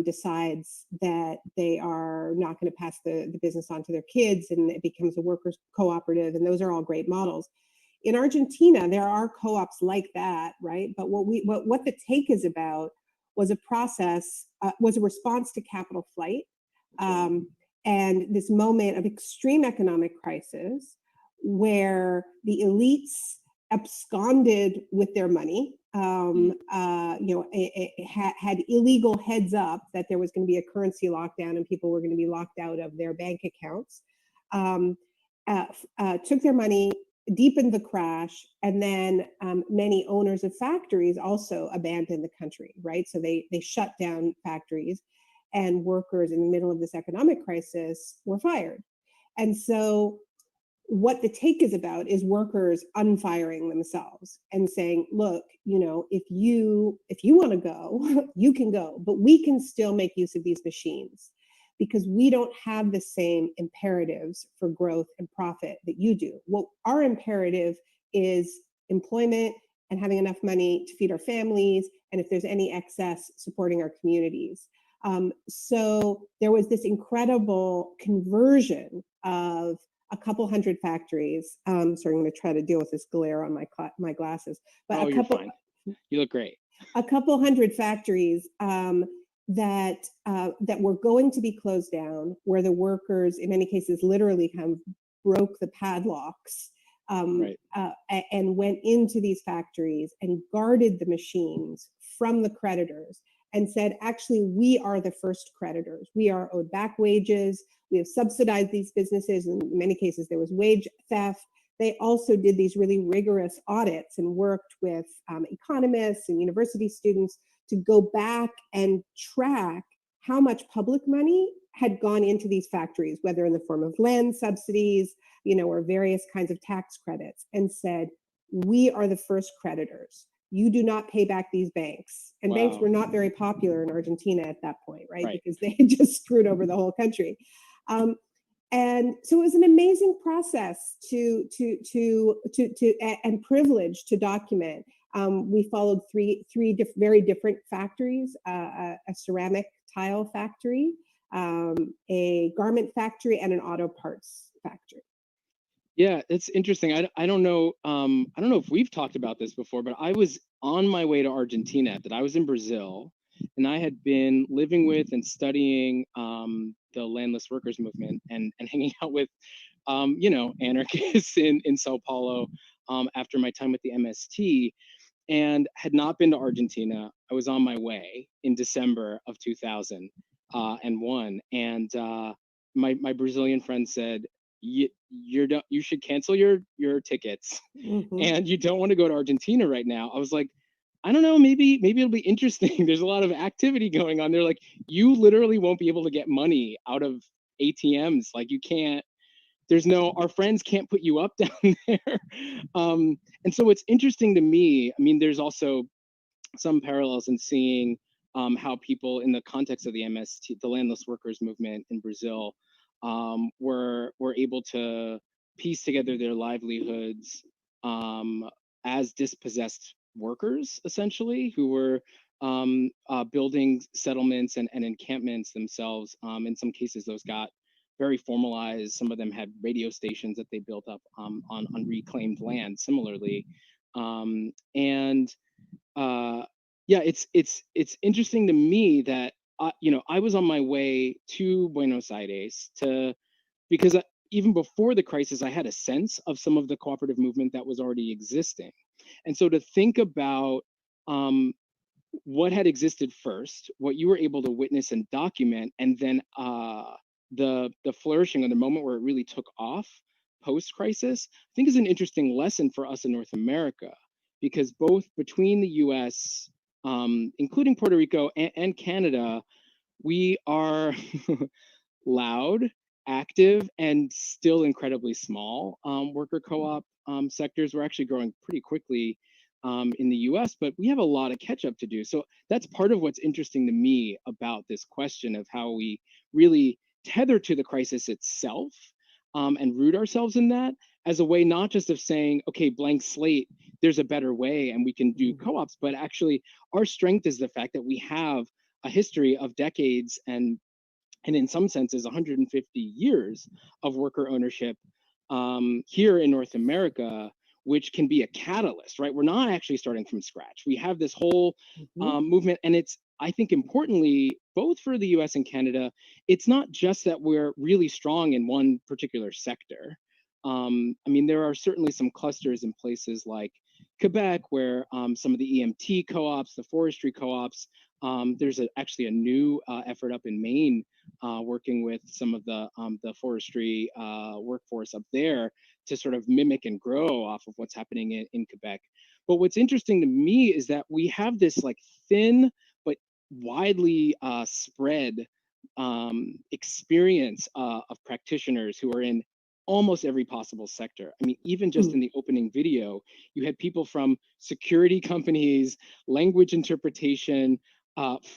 Speaker 22: decides that they are not going to pass the business on to their kids, and it becomes a workers cooperative, and those are all great models. In Argentina, there are co-ops like that, right? But what the take is about was a process, was a response to capital flight, and this moment of extreme economic crisis, where the elites absconded with their money, had illegal heads up that there was going to be a currency lockdown and people were going to be locked out of their bank accounts, took their money, deepened the crash, and then many owners of factories also abandoned the country, right? So they shut down factories, and workers in the middle of this economic crisis were fired. And so what the take is about is workers unfiring themselves and saying, look, if you want to go, you can go, but we can still make use of these machines because we don't have the same imperatives for growth and profit that you do. Well, our imperative is employment and having enough money to feed our families, and if there's any excess, supporting our communities. So there was this incredible conversion of a couple hundred factories. Sorry, I'm going to try to deal with this glare on my glasses. But
Speaker 20: you're fine. You look great.
Speaker 22: A couple hundred factories that were going to be closed down, where the workers, in many cases, literally kind of broke the padlocks and went into these factories and guarded the machines from the creditors, and said, actually, we are the first creditors. We are owed back wages. We have subsidized these businesses. In many cases, there was wage theft. They also did these really rigorous audits and worked with economists and university students to go back and track how much public money had gone into these factories, whether in the form of land subsidies, or various kinds of tax credits, and said, we are the first creditors. You do not pay back these banks. And banks were not very popular in Argentina at that point, right? Because they had just screwed over the whole country. And so it was an amazing process and privilege to document. We followed three very different factories: a ceramic tile factory, a garment factory, and an auto parts factory.
Speaker 20: Yeah, it's interesting. I don't know if we've talked about this before, but I was on my way to Argentina. That I was in Brazil, and I had been living with and studying the landless workers movement and hanging out with anarchists in Sao Paulo after my time with the MST, and had not been to Argentina. I was on my way in December of 2001, and my Brazilian friend said, you should cancel your tickets, and you don't want to go to Argentina right now. I was like, I don't know, maybe it'll be interesting. There's a lot of activity going on. They're like, you literally won't be able to get money out of ATMs. Like, you can't, our friends can't put you up down there. And so it's interesting to me. I mean, there's also some parallels in seeing how people in the context of the MST, the landless workers movement in Brazil, were able to piece together their livelihoods as dispossessed workers, essentially, who were building settlements and encampments themselves. In some cases, those got very formalized. Some of them had radio stations that they built up on reclaimed land similarly. Yeah, it's interesting to me that I was on my way to Buenos Aires because even before the crisis, I had a sense of some of the cooperative movement that was already existing. And so to think about what had existed first, what you were able to witness and document, and then the flourishing of the moment where it really took off post-crisis, I think is an interesting lesson for us in North America, because both between the US, including Puerto Rico and Canada, we are loud, active, and still incredibly small. Worker co-op sectors were actually growing pretty quickly in the US, but we have a lot of catch up to do. So that's part of what's interesting to me about this question of how we really tether to the crisis itself and root ourselves in that as a way not just of saying, okay, blank slate, there's a better way and we can do co-ops, but actually our strength is the fact that we have a history of decades and in some senses 150 years of worker ownership here in North America, which can be a catalyst, right? We're not actually starting from scratch. We have this whole movement, and it's, I think importantly, both for the US and Canada, it's not just that we're really strong in one particular sector. I mean, there are certainly some clusters in places like Quebec where some of the EMT co-ops, the forestry co-ops, there's actually a new effort up in Maine working with some of the forestry workforce up there to sort of mimic and grow off of what's happening in Quebec. But what's interesting to me is that we have this like thin but widely spread experience of practitioners who are in almost every possible sector. I mean, even just in the opening video, you had people from security companies, language interpretation,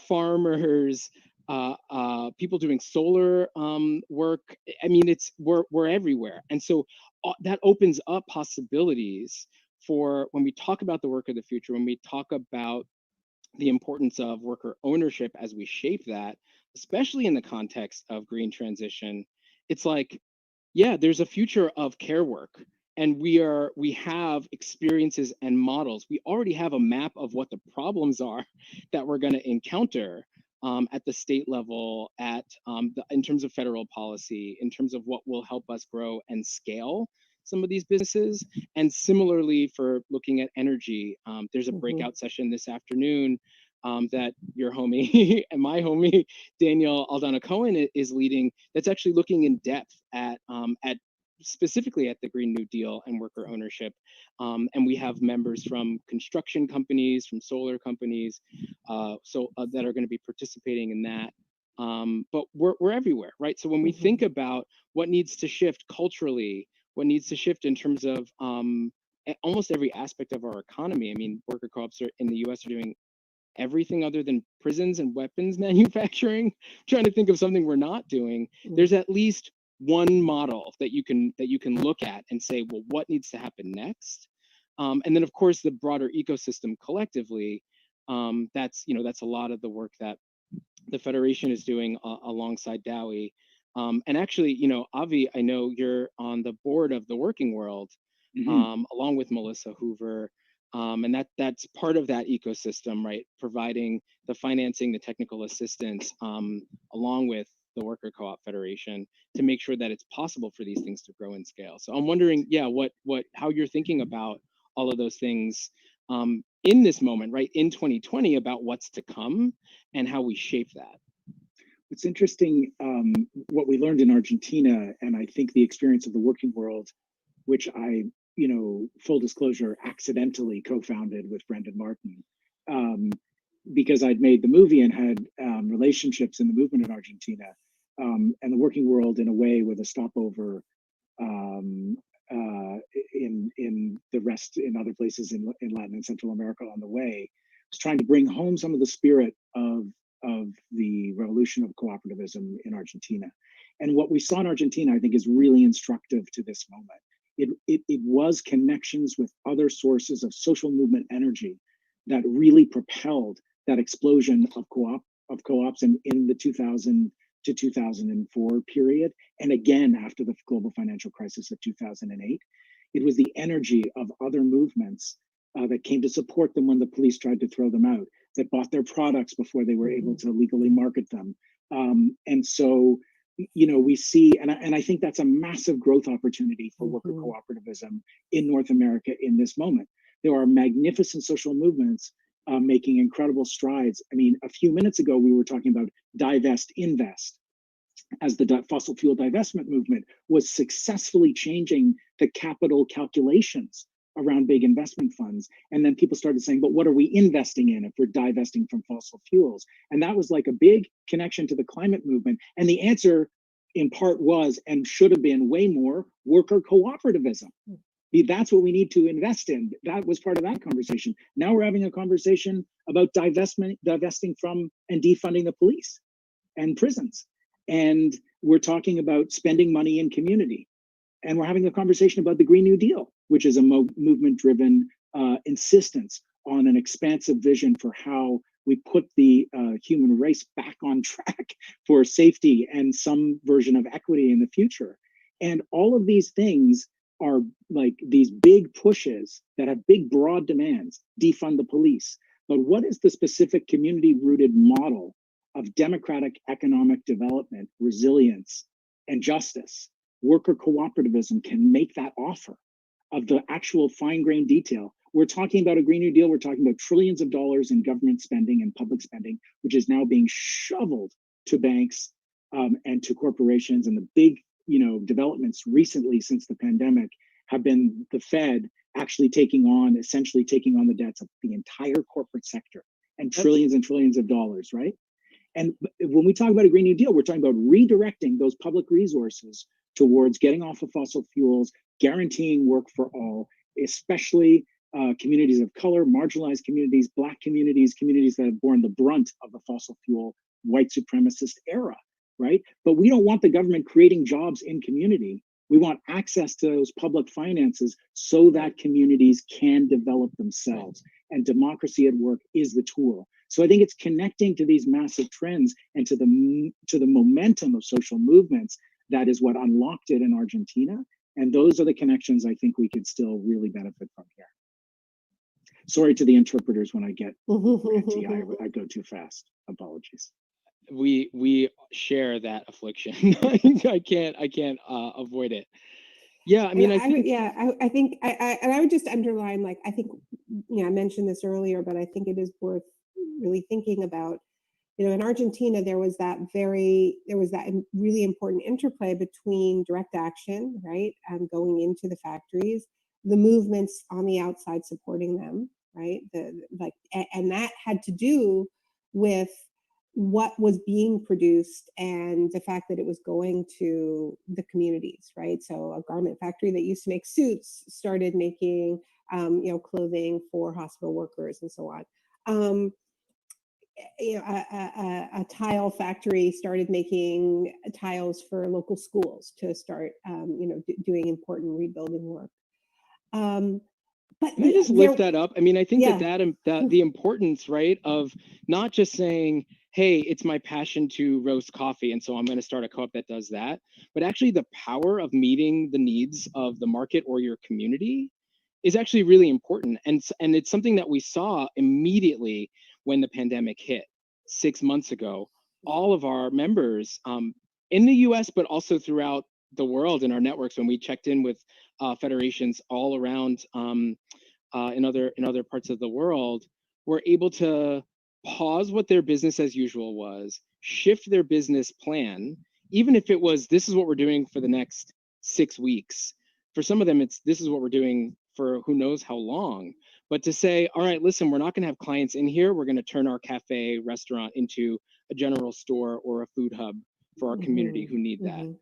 Speaker 20: farmers, people doing solar work. I mean, we're everywhere. And so that opens up possibilities for when we talk about the work of the future, when we talk about the importance of worker ownership as we shape that, especially in the context of green transition. It's like, yeah, there's a future of care work, and we have experiences and models. We already have a map of what the problems are that we're going to encounter at the state level, in terms of federal policy, in terms of what will help us grow and scale some of these businesses. And similarly for looking at energy, there's a breakout session this afternoon that your homie and my homie, Daniel Aldana Cohen, is leading, that's actually looking in depth at specifically at the Green New Deal and worker ownership. And we have members from construction companies, from solar companies, that are going to be participating in that. But we're everywhere, right? So when we think about what needs to shift culturally, what needs to shift in terms of almost every aspect of our economy. I mean, worker co-ops in the US are doing everything other than prisons and weapons manufacturing. Trying to think of something we're not doing. There's at least one model that you can look at and say, well, what needs to happen next? And then of course the broader ecosystem collectively. That's a lot of the work that the Federation is doing alongside DAWI. And actually, Avi, I know you're on the board of the Working World, along with Melissa Hoover. And that's part of that ecosystem, right? Providing the financing, the technical assistance, along with the Worker Co-op Federation to make sure that it's possible for these things to grow and scale. So I'm wondering, yeah, how you're thinking about all of those things in this moment, right? In 2020, about what's to come and how we shape that.
Speaker 2: It's interesting what we learned in Argentina, and I think the experience of the Working World, which I, full disclosure, accidentally co-founded with Brendan Martin, because I'd made the movie and had relationships in the movement in Argentina, and the Working World in a way with a stopover in the rest, in other places in Latin and Central America on the way, was trying to bring home some of the spirit of the revolution of cooperativism in Argentina. And what we saw in Argentina, I think, is really instructive to this moment. It was connections with other sources of social movement energy that really propelled that explosion of co-ops in the 2000 to 2004 period, and again after the global financial crisis of 2008. It was the energy of other movements that came to support them when the police tried to throw them out, that bought their products before they were able to legally market them. And so, you know, we see, and I think that's a massive growth opportunity for worker cooperativism in North America in this moment. There are magnificent social movements making incredible strides. I mean, a few minutes ago, we were talking about divest, invest, as the fossil fuel divestment movement was successfully changing the capital calculations around big investment funds. And then people started saying, but what are we investing in if we're divesting from fossil fuels? And that was like a big connection to the climate movement. And the answer in part was, and should have been way more, worker cooperativism. That's what we need to invest in. That was part of that conversation. Now we're having a conversation about divesting from and defunding the police and prisons. And we're talking about spending money in community. And we're having a conversation about the Green New Deal, which is a movement-driven insistence on an expansive vision for how we put the human race back on track for safety and some version of equity in the future. And all of these things are like these big pushes that have big, broad demands, defund the police. But what is the specific community-rooted model of democratic economic development, resilience, and justice? Worker cooperativism can make that offer of the actual fine-grained detail. We're talking about a Green New Deal. We're talking about trillions of dollars in government spending and public spending, which is now being shoveled to banks and to corporations. And the big, developments recently since the pandemic have been the Fed actually essentially taking on the debts of the entire corporate sector and trillions and trillions of dollars, right? And when we talk about a Green New Deal, we're talking about redirecting those public resources towards getting off of fossil fuels, guaranteeing work for all, especially communities of color, marginalized communities, Black communities, communities that have borne the brunt of the fossil fuel white supremacist era, right? But we don't want the government creating jobs in community. We want access to those public finances so that communities can develop themselves. And democracy at work is the tool. So I think it's connecting to these massive trends and to the momentum of social movements that is what unlocked it in Argentina. And those are the connections I think we could still really benefit from here. Sorry to the interpreters when I get ranty. I go too fast. Apologies.
Speaker 20: We share that affliction. I can't avoid it. Yeah, I mean, I think
Speaker 22: I would just underline, like, I think, I mentioned this earlier, but I think it is worth really thinking about. In Argentina, there was that really important interplay between direct action, right, and going into the factories, the movements on the outside supporting them, right, and that had to do with what was being produced and the fact that it was going to the communities, right? So a garment factory that used to make suits started making, clothing for hospital workers and so on. A tile factory started making tiles for local schools to start, doing important rebuilding work. But
Speaker 20: can I just lift that up? I mean, I think that the importance, right, of not just saying, hey, it's my passion to roast coffee, and so I'm going to start a co-op that does that, but actually the power of meeting the needs of the market or your community is actually really important. And it's something that we saw immediately when the pandemic hit 6 months ago. All of our members in the US, but also throughout the world in our networks, when we checked in with federations all around in other parts of the world, were able to pause what their business as usual was, shift their business plan, even if it was, this is what we're doing for the next 6 weeks. For some of them, it's this is what we're doing for who knows how long. But to say, all right, listen, we're not going to have clients in here. We're going to turn our cafe restaurant into a general store or a food hub for our community who need that.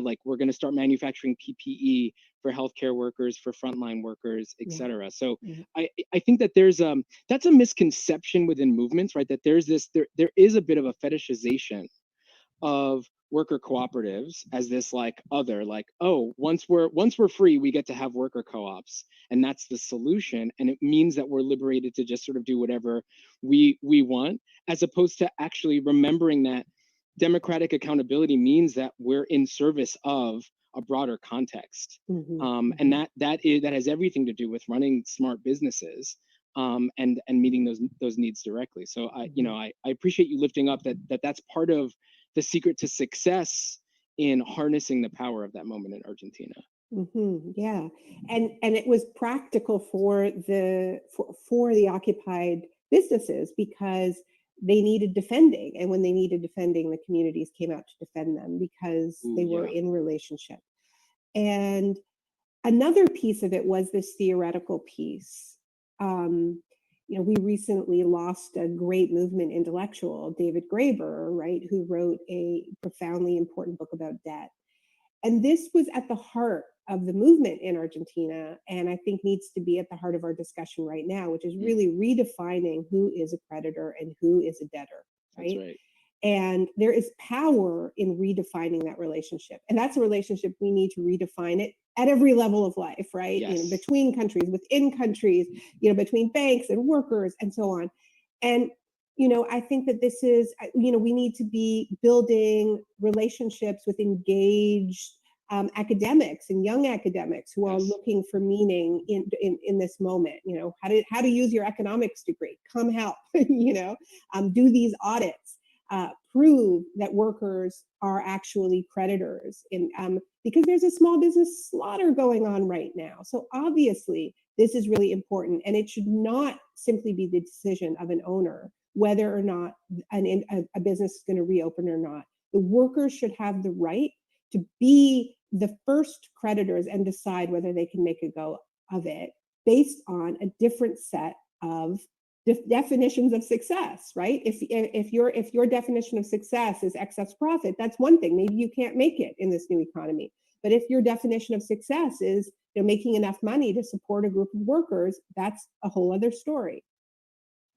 Speaker 20: Like we're going to start manufacturing PPE for healthcare workers, for frontline workers, et cetera. So I think that there's that's a misconception within movements, right? That there is a bit of a fetishization of worker cooperatives as this like other, like, oh, once we're free, we get to have worker co-ops, and that's the solution, and it means that we're liberated to just sort of do whatever we want, as opposed to actually remembering that democratic accountability means that we're in service of a broader context. And that has everything to do with running smart businesses, and meeting those needs directly. So I appreciate you lifting up that's part of the secret to success in harnessing the power of that moment in Argentina.
Speaker 22: Yeah, and it was practical for the occupied businesses because they needed defending, and when they needed defending, the communities came out to defend them because they were in relationship. And another piece of it was this theoretical piece. We recently lost a great movement intellectual, David Graeber, right, who wrote a profoundly important book about debt. And this was at the heart of the movement in Argentina, and I think needs to be at the heart of our discussion right now, which is really redefining who is a creditor and who is a debtor, right?
Speaker 20: That's right.
Speaker 22: And there is power in redefining that relationship. And that's a relationship we need to redefine it at every level of life, right?
Speaker 20: Yes.
Speaker 22: Between countries, within countries, between banks and workers and so on. And I think that this is, we need to be building relationships with engaged academics and young academics who are looking for meaning in this moment. How to use your economics degree, come help, do these audits, prove that workers are actually creditors because there's a small business slaughter going on right now. So obviously this is really important, and it should not simply be the decision of an owner whether or not a business is going to reopen or not. The workers should have the right to be the first creditors and decide whether they can make a go of it based on a different set of definitions of success, right? If your definition of success is excess profit, that's one thing. Maybe you can't make it in this new economy. But if your definition of success is making enough money to support a group of workers, that's a whole other story.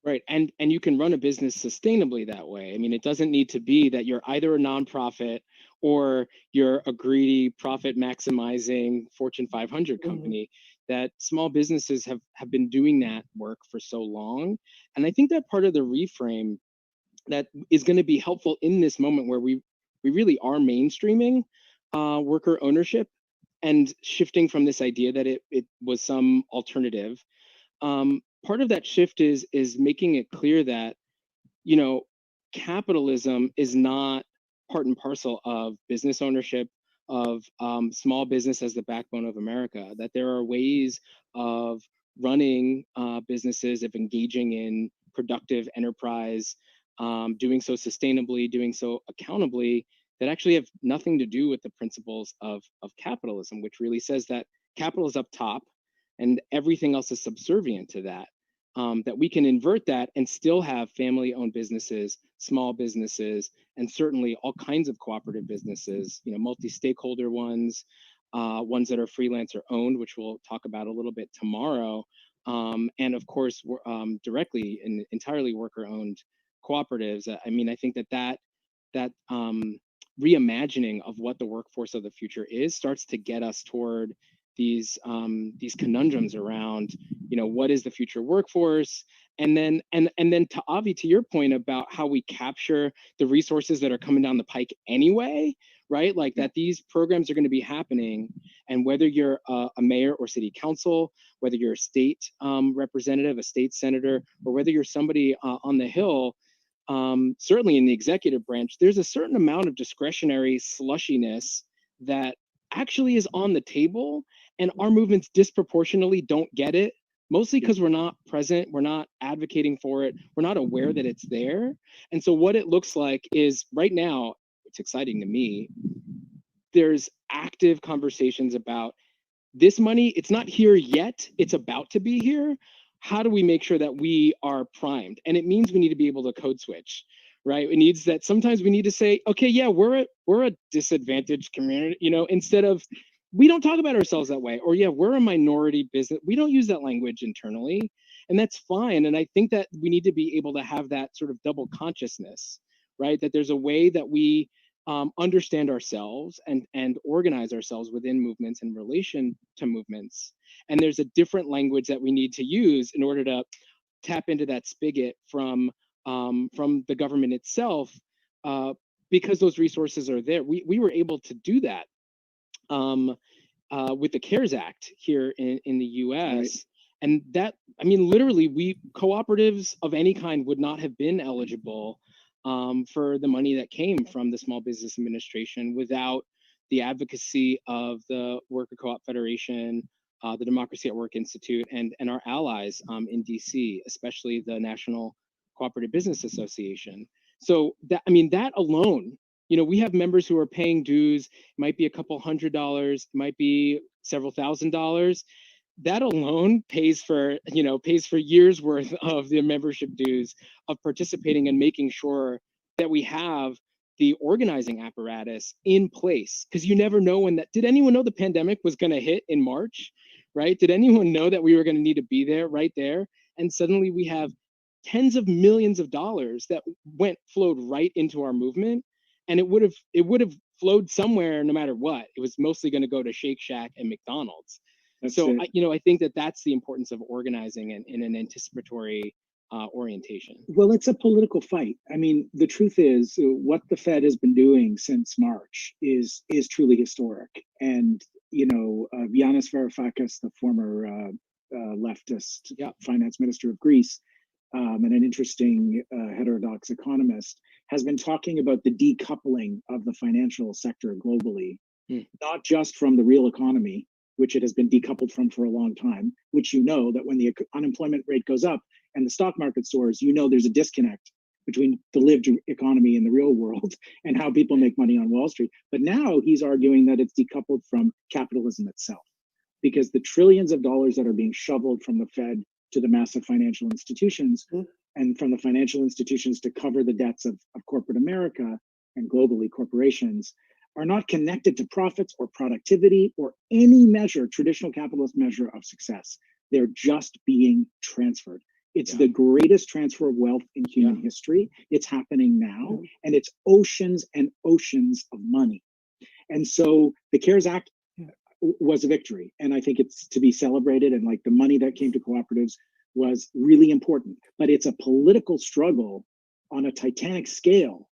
Speaker 20: Right. And you can run a business sustainably that way. I mean, it doesn't need to be that you're either a nonprofit or you're a greedy, profit maximizing Fortune 500 company. That small businesses have been doing that work for so long. And I think that part of the reframe that is going to be helpful in this moment where we really are mainstreaming worker ownership and shifting from this idea that it was some alternative. Part of that shift is making it clear that, capitalism is not part and parcel of business ownership, of small business as the backbone of America, that there are ways of running businesses, of engaging in productive enterprise, doing so sustainably, doing so accountably, that actually have nothing to do with the principles of capitalism, which really says that capital is up top and everything else is subservient to that. That we can invert that and still have family-owned businesses, small businesses, and certainly all kinds of cooperative businesses, multi-stakeholder ones, ones that are freelancer owned, which we'll talk about a little bit tomorrow, and of course, directly and entirely worker-owned cooperatives. I mean, I think that reimagining of what the workforce of the future is starts to get us toward these conundrums around, what is the future workforce, and then to Avi, to your point about how we capture the resources that are coming down the pike anyway, right? Like that these programs are going to be happening, and whether you're a mayor or city council, whether you're a state representative, a state senator, or whether you're somebody on the Hill, certainly in the executive branch, there's a certain amount of discretionary slushiness that actually is on the table, and our movements disproportionately don't get it, mostly because we're not present, we're not advocating for it, we're not aware that it's there. And so what it looks like is right now, it's exciting to me, there's active conversations about this money, it's not here yet, it's about to be here. How do we make sure that we are primed? And it means we need to be able to code switch, right? It needs that sometimes we need to say, okay, yeah, we're a disadvantaged community, instead of, we don't talk about ourselves that way, or yeah, we're a minority business. We don't use that language internally, and that's fine. And I think that we need to be able to have that sort of double consciousness, right? That there's a way that we understand ourselves and organize ourselves within movements in relation to movements. And there's a different language that we need to use in order to tap into that spigot from the government itself, because those resources are there. We were able to do that with the CARES Act here in the US. Right. And that, I mean, literally, cooperatives of any kind would not have been eligible for the money that came from the Small Business Administration without the advocacy of the Worker Co-op Federation, the Democracy at Work Institute, and our allies in DC, especially the National Cooperative Business Association. So that, I mean, that alone, you know, we have members who are paying dues. It might be a couple $100, it might be several $1,000s. That alone pays for years worth of the membership dues of participating and making sure that we have the organizing apparatus in place. Because you never know when did anyone know the pandemic was going to hit in March, right? Did anyone know that we were going to need to be there right there? And suddenly we have tens of millions of dollars that flowed right into our movement. And it would have flowed somewhere no matter what. It was mostly going to go to Shake Shack and McDonald's. So, I think that's the importance of organizing in an anticipatory orientation.
Speaker 2: Well, it's a political fight. I mean, the truth is, what the Fed has been doing since March is truly historic. And, Yanis Varoufakis, the former leftist finance minister of Greece, and an interesting heterodox economist, has been talking about the decoupling of the financial sector globally, not just from the real economy, which it has been decoupled from for a long time, which that when the unemployment rate goes up and the stock market soars, there's a disconnect between the lived economy in the real world and how people make money on Wall Street. But now he's arguing that it's decoupled from capitalism itself, because the trillions of dollars that are being shoveled from the Fed to the massive financial institutions and from the financial institutions to cover the debts of corporate America and globally corporations are not connected to profits or productivity or any traditional capitalist measure of success. They're just being transferred. It's the greatest transfer of wealth in human history. It's happening now, and it's oceans and oceans of money. And so the CARES Act was a victory, and I think it's to be celebrated, and like the money that came to cooperatives was really important. But it's a political struggle on a titanic scale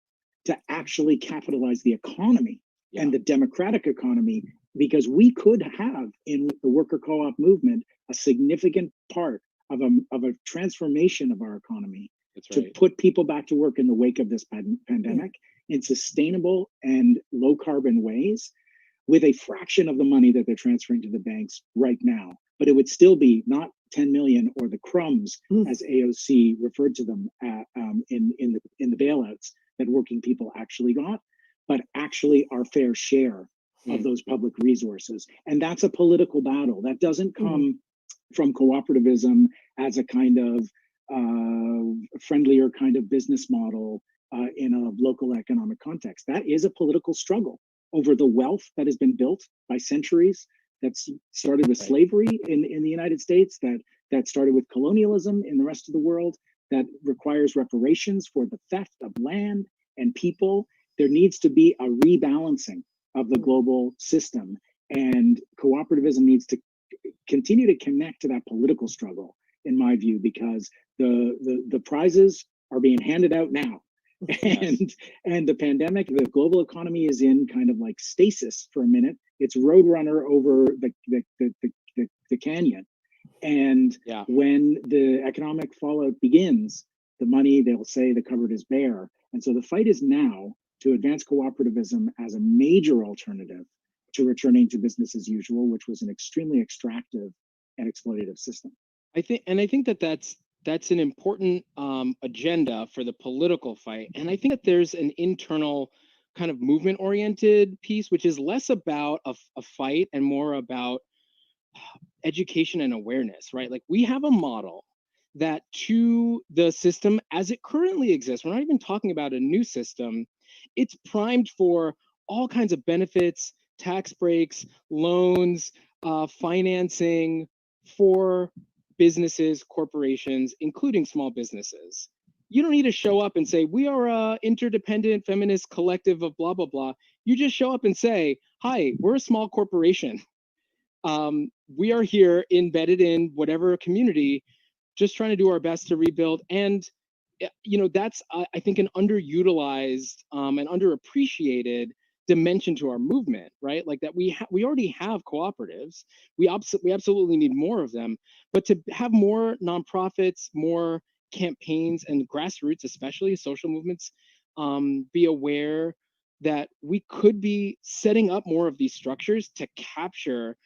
Speaker 2: to actually capitalize the economy and the democratic economy, because we could have in the worker co-op movement a significant part of a transformation of our economy to put people back to work in the wake of this pandemic in sustainable and low carbon ways, with a fraction of the money that they're transferring to the banks right now. But it would still be not 10 million or the crumbs, as AOC referred to them in the bailouts that working people actually got, but actually our fair share of those public resources. And that's a political battle. That doesn't come from cooperativism as a kind of friendlier kind of business model in a local economic context. That is a political struggle over the wealth that has been built by centuries, that's started with slavery in the United States, that started with colonialism in the rest of the world, that requires reparations for the theft of land and people. There needs to be a rebalancing of the global system, and cooperativism needs to continue to connect to that political struggle, in my view, because the prizes are being handed out now. And the pandemic, the global economy is in kind of like stasis for a minute. It's roadrunner over the canyon. And when the economic fallout begins, the money, they'll say the cupboard is bare. And so the fight is now to advance cooperativism as a major alternative to returning to business as usual, which was an extremely extractive and exploitative system.
Speaker 20: I think that's an important agenda for the political fight. And I think that there's an internal kind of movement-oriented piece, which is less about a fight and more about education and awareness, right? Like, we have a model that to the system as it currently exists, we're not even talking about a new system, it's primed for all kinds of benefits, tax breaks, loans, financing for businesses, corporations, including small businesses. you don't need to show up and say, we are a interdependent feminist collective of blah, blah, blah. You just show up and say, hi, we're a small corporation. We are here embedded in whatever community, just trying to do our best to rebuild. And, that's, I think, an underutilized and underappreciated dimension to our movement, right? Like that we already have cooperatives. We absolutely need more of them, but to have more nonprofits, more campaigns, and grassroots, especially social movements, be aware that we could be setting up more of these structures to capture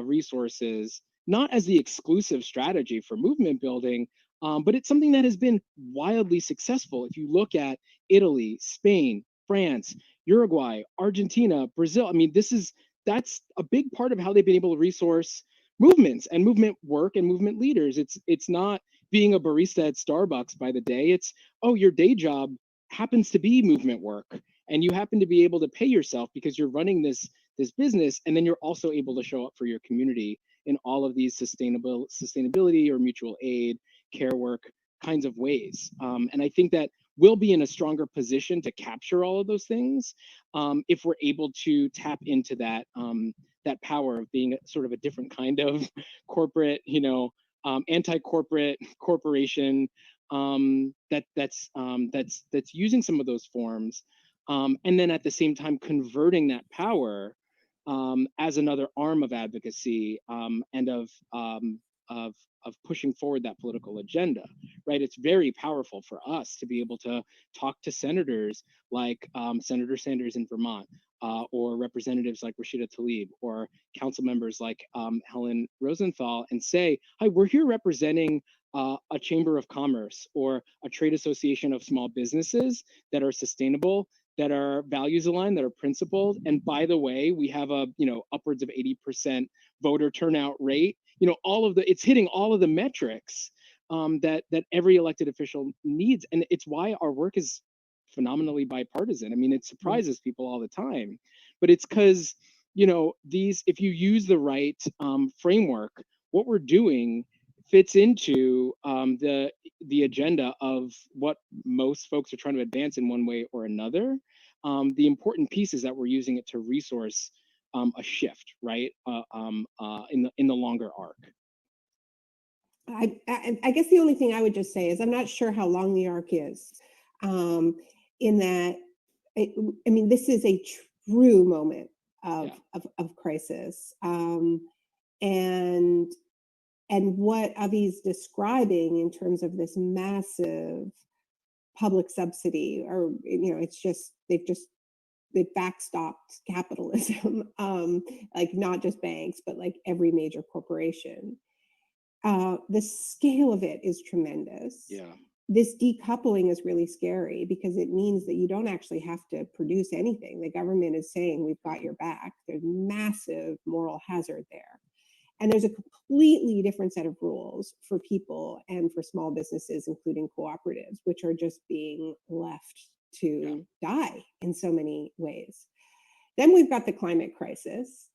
Speaker 20: resources, not as the exclusive strategy for movement building, but it's something that has been wildly successful. If you look at Italy, Spain, France, Uruguay, Argentina, Brazil, I mean, that's a big part of how they've been able to resource movements and movement work and movement leaders. It's not being a barista at Starbucks by the day. It's, oh, your day job happens to be movement work, and you happen to be able to pay yourself because you're running this business, and then you're also able to show up for your community in all of these sustainability or mutual aid, care work kinds of ways. And I think that we'll be in a stronger position to capture all of those things if we're able to tap into that that power of being sort of a different kind of corporate, anti-corporate corporation that's using some of those forms, and then at the same time converting that power as another arm of advocacy and of pushing forward that political agenda, right? It's very powerful for us to be able to talk to senators like Senator Sanders in Vermont, or representatives like Rashida Tlaib, or council members like Helen Rosenthal, and say, hi, we're here representing a chamber of commerce or a trade association of small businesses that are sustainable, that are values aligned, that are principled. And by the way, we have a upwards of 80% voter turnout rate. It's hitting all of the metrics that every elected official needs, and it's why our work is phenomenally bipartisan. I mean, it surprises people all the time, but it's because if you use the right framework, what we're doing fits into the agenda of what most folks are trying to advance in one way or another. The important piece is that we're using it to resource a shift, right? In the longer arc.
Speaker 22: I guess the only thing I would just say is I'm not sure how long the arc is, in that, this is a true moment of crisis, and what Avi's describing in terms of this massive public subsidy, or it's just they've backstopped capitalism, like not just banks, but like every major corporation. The scale of it is tremendous.
Speaker 20: Yeah.
Speaker 22: This decoupling is really scary because it means that you don't actually have to produce anything. The government is saying, we've got your back. There's massive moral hazard there. And there's a completely different set of rules for people and for small businesses, including cooperatives, which are just being left to die in so many ways. Then we've got the climate crisis.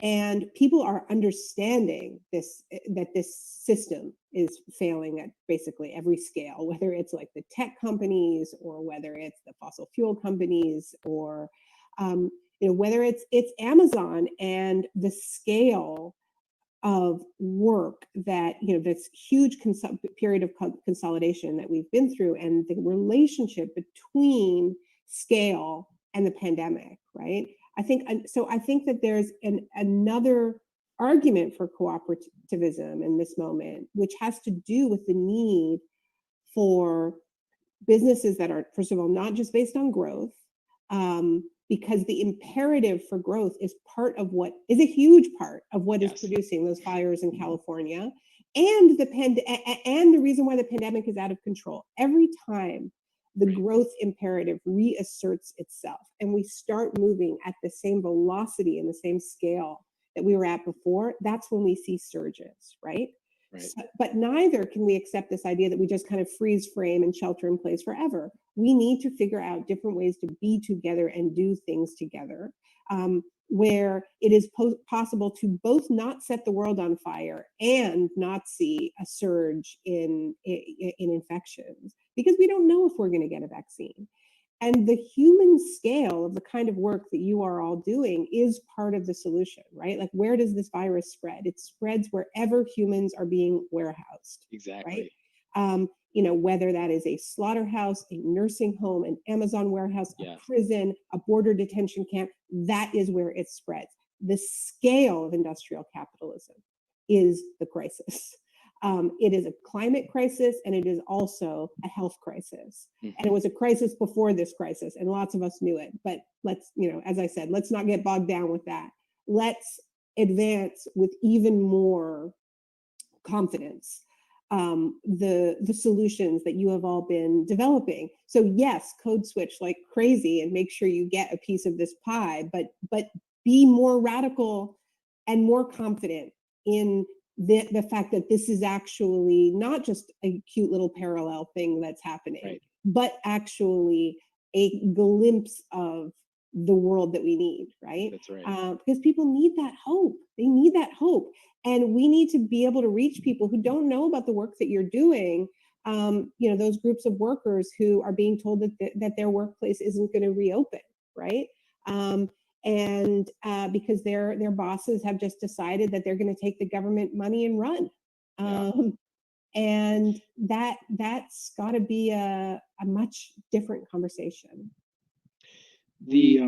Speaker 22: And people are understanding that this system is failing at basically every scale, whether it's like the tech companies or whether it's the fossil fuel companies, or whether it's Amazon and the scale of work that this huge period of consolidation that we've been through, and the relationship between scale and the pandemic, right? I think that there's another argument for cooperativism in this moment, which has to do with the need for businesses that are, first of all, not just based on growth, because the imperative for growth is a huge part of what is producing those fires in California, and the reason why the pandemic is out of control. Every time the growth imperative reasserts itself and we start moving at the same velocity and the same scale that we were at before, that's when we see surges, right? So, but neither can we accept this idea that we just kind of freeze frame and shelter in place forever. We need to figure out different ways to be together and do things together. where it is possible to both not set the world on fire and not see a surge in infections, because we don't know if we're going to get a vaccine. And the human scale of the kind of work that you are all doing is part of the solution, right? Like, where does this virus spread? It spreads wherever humans are being warehoused.
Speaker 20: Exactly.
Speaker 22: Right? You know, whether that is a slaughterhouse, a nursing home, an Amazon warehouse, a prison, a border detention camp, that is where it spreads. The scale of industrial capitalism is the crisis. It is a climate crisis, and it is also a health crisis. And it was a crisis before this crisis, and lots of us knew it. But let's, you know, as I said, let's not get bogged down with that. Let's advance with even more confidence the solutions that you have all been developing. So yes, code switch like crazy and make sure you get a piece of this pie, but be more radical and more confident in the fact that this is actually not just a cute little parallel thing that's happening, but actually a glimpse of the world that we need, right?
Speaker 20: That's right.
Speaker 22: Because people need that hope. They need that hope. And we need to be able to reach people who don't know about the work that you're doing. You know, those groups of workers who are being told that their workplace isn't going to reopen, right? And because their bosses have just decided that they're going to take the government money and run. And that's got to be a much different conversation.
Speaker 20: The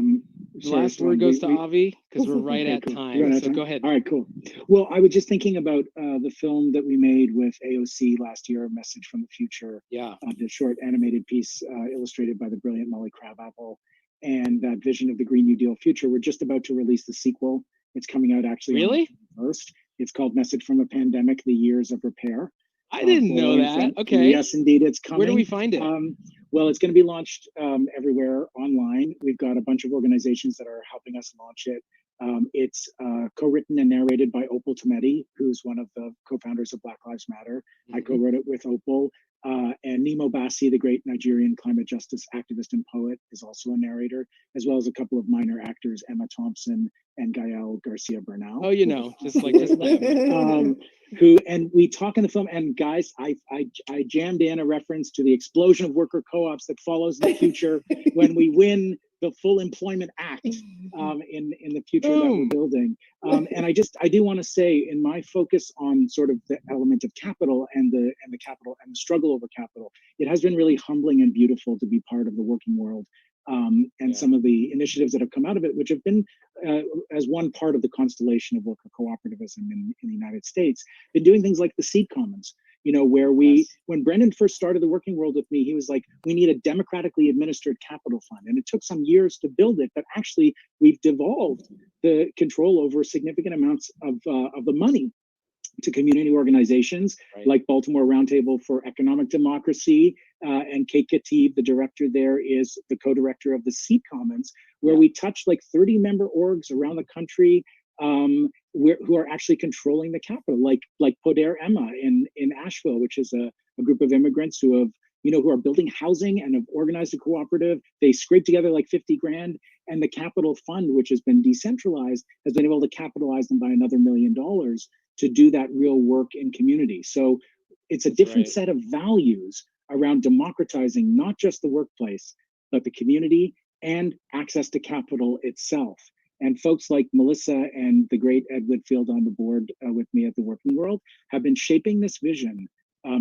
Speaker 20: last word goes to Avi, because we're right at time. So go ahead.
Speaker 2: All right, cool. Well, I was just thinking about the film that we made with AOC last year, A Message from the Future.
Speaker 20: Yeah.
Speaker 2: The short animated piece illustrated by the brilliant Molly Crabapple, and that vision of the Green New Deal future. We're just about to release the sequel. It's coming out actually
Speaker 20: really
Speaker 2: first. It's called Message from a Pandemic: The Years of Repair.
Speaker 20: I didn't know that. Okay.
Speaker 2: Yes, indeed, it's coming.
Speaker 20: Where do we find it?
Speaker 2: Well, it's going to be launched everywhere online. We've got a bunch of organizations that are helping us launch it. It's co-written and narrated by Opal Tometi, who's one of the co-founders of Black Lives Matter. I co-wrote it with Opal. And Nemo Bassi, the great Nigerian climate justice activist and poet, is also a narrator, as well as a couple of minor actors, Emma Thompson and Gael Garcia Bernal.
Speaker 20: Oh, you know, just them.
Speaker 2: And we talk in the film, and guys, I jammed in a reference to the explosion of worker co-ops that follows in the future when we win the Full Employment Act in the future that we're building. And I do want to say, in my focus on sort of the element of capital and the capital and the struggle over capital, it has been really humbling and beautiful to be part of the working world. And some of the initiatives that have come out of it, which have been, as one part of the constellation of worker cooperativism in the United States, been doing things like the Seed Commons, you know, where when Brendan first started the working world with me, he was like, we need a democratically administered capital fund. And it took some years to build it, but actually we've devolved the control over significant amounts of the money to community organizations like Baltimore Roundtable for Economic Democracy, and Kate Katib, the director there, is the co-director of the Seed Commons, where we touch like 30 member orgs around the country who are actually controlling the capital, like Poder Emma in Asheville, which is a group of immigrants who are building housing and have organized a cooperative. They scraped together like 50 grand, and the capital fund, which has been decentralized, has been able to capitalize them by another $1 million to do that real work in community. So it's a different set of values around democratizing not just the workplace, but the community and access to capital itself. And folks like Melissa and the great Ed Whitfield on the board with me at the Working World have been shaping this vision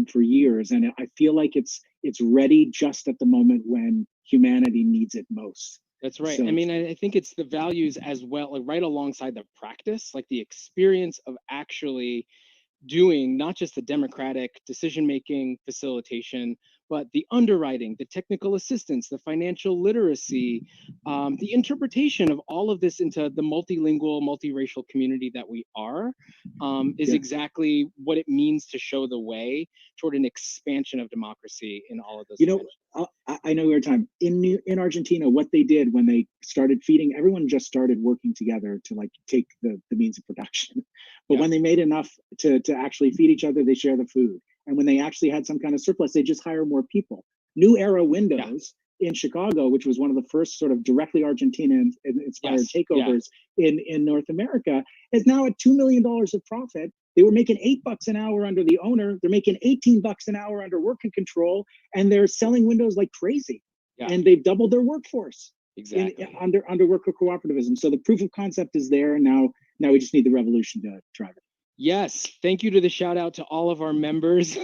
Speaker 2: for years. And I feel like it's ready just at the moment when humanity needs it most.
Speaker 20: That's right.
Speaker 2: So,
Speaker 20: I mean, I think it's the values as well, like right alongside the practice, like the experience of actually doing not just the democratic decision-making facilitation, but the underwriting, the technical assistance, the financial literacy, the interpretation of all of this into the multilingual, multiracial community that we are, is exactly what it means to show the way toward an expansion of democracy in all of those.
Speaker 2: You know, I know your time in Argentina, what they did when they started feeding, everyone just started working together to like take the means of production. But when they made enough to actually feed each other, they share the food. And when they actually had some kind of surplus, they just hire more people. New Era Windows in Chicago, which was one of the first sort of directly Argentina-inspired takeovers in North America, is now at $2 million of profit. They were making $8 an hour under the owner. They're making $18 an hour under worker control, and they're selling windows like crazy. And they've doubled their workforce under worker cooperativism. So the proof of concept is there. Now we just need the revolution to drive it.
Speaker 20: Yes, thank you to the shout out to all of our members,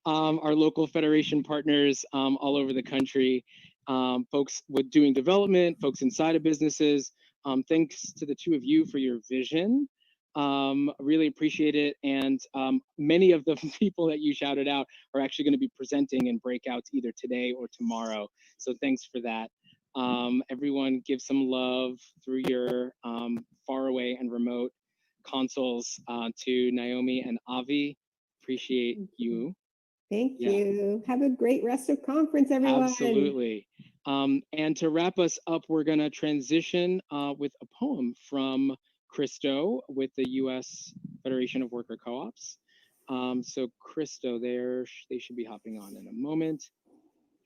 Speaker 20: our local federation partners all over the country, folks with doing development, folks inside of businesses. Thanks to the two of you for your vision. Really appreciate it. And many of the people that you shouted out are actually going to be presenting in breakouts either today or tomorrow. So thanks for that. Everyone give some love through your far away and remote consoles to Naomi and Avi. Appreciate you.
Speaker 22: Thank you. Have a great rest of conference, everyone.
Speaker 20: Absolutely. And to wrap us up, we're going to transition with a poem from Christo with the U.S. Federation of Worker Co-ops. So Christo, they should be hopping on in a moment.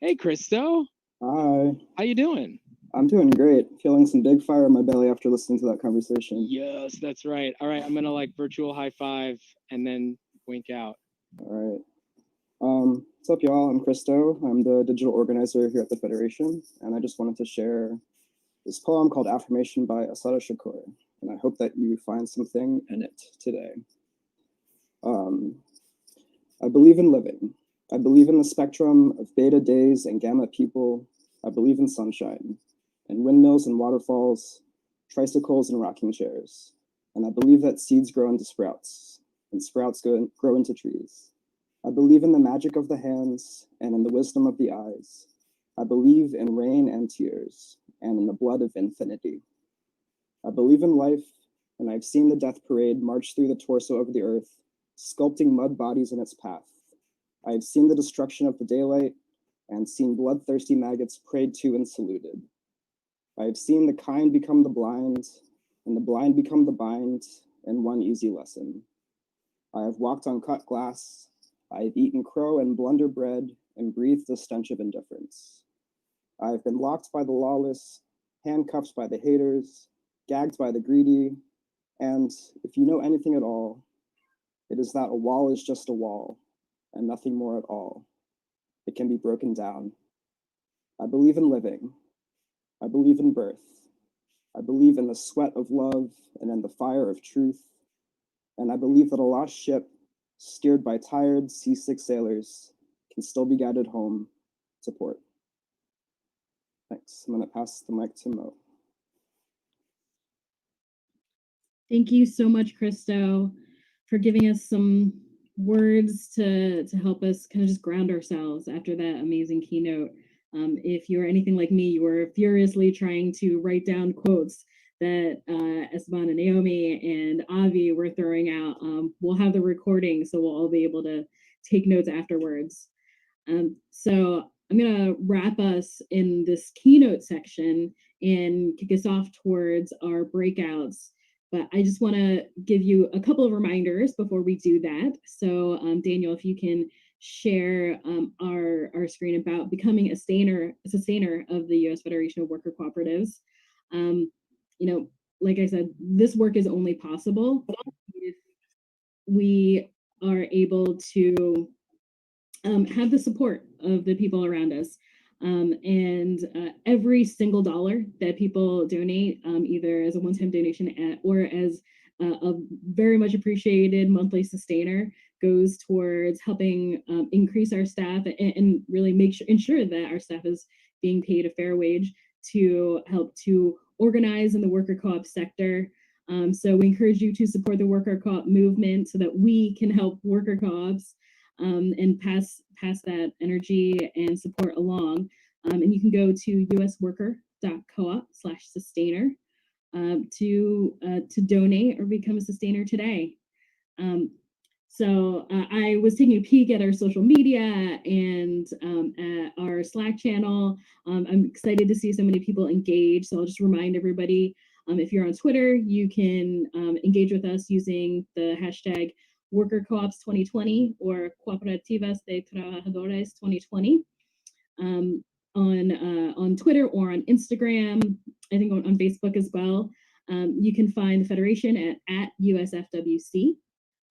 Speaker 20: Hey, Christo.
Speaker 4: Hi.
Speaker 20: How you doing?
Speaker 4: I'm doing great. Feeling some big fire in my belly after listening to that conversation.
Speaker 20: Yes, that's right. All right, I'm gonna like virtual high five and then wink out.
Speaker 4: All right. What's up, y'all? I'm Christo. I'm the digital organizer here at the Federation, and I just wanted to share this poem called Affirmation by Asada Shakur, and I hope that you find something in it today. I believe in living. I believe in the spectrum of beta days and gamma people. I believe in sunshine, and windmills and waterfalls, tricycles and rocking chairs. And I believe that seeds grow into sprouts, and sprouts grow into trees. I believe in the magic of the hands and in the wisdom of the eyes. I believe in rain and tears, and in the blood of infinity. I believe in life, and I've seen the death parade march through the torso of the earth, sculpting mud bodies in its path. I have seen the destruction of the daylight, and seen bloodthirsty maggots prayed to and saluted. I have seen the kind become the blind, and the blind become the bind in one easy lesson. I have walked on cut glass, I have eaten crow and blunder bread, and breathed the stench of indifference. I have been locked by the lawless, handcuffed by the haters, gagged by the greedy, and if you know anything at all, it is that a wall is just a wall, and nothing more at all. It can be broken down. I believe in living. I believe in birth. I believe in the sweat of love and in the fire of truth. And I believe that a lost ship, steered by tired, seasick sailors, can still be guided home to port. Thanks. I'm going to pass the mic to Mo.
Speaker 1: Thank you so much, Christo, for giving us some words to help us kind of just ground ourselves after that amazing keynote. If you're anything like me, you were furiously trying to write down quotes that Esteban and Naomi and Avi were throwing out. We'll have the recording, so we'll all be able to take notes afterwards. So I'm gonna wrap us in this keynote section and kick us off towards our breakouts. But I just want to give you a couple of reminders before we do that. So Daniel, if you can share our screen about becoming a sustainer of the U.S. Federation of Worker Cooperatives. You know, like I said, this work is only possible if we are able to have the support of the people around us. And every single dollar that people donate, either as a one-time donation or as a very much appreciated monthly sustainer, goes towards helping increase our staff and really ensure that our staff is being paid a fair wage to help to organize in the worker co-op sector. So we encourage you to support the worker co-op movement so that we can help worker co-ops and pass that energy and support along. And you can go to usworker.coop/sustainer to donate or become a sustainer today. So I was taking a peek at our social media and at our Slack channel. I'm excited to see so many people engage. So I'll just remind everybody, if you're on Twitter, you can engage with us using the hashtag Worker Co-ops 2020 or Cooperativas de Trabajadores 2020. on Twitter or on Instagram, I think on Facebook as well. You can find the Federation at USFWC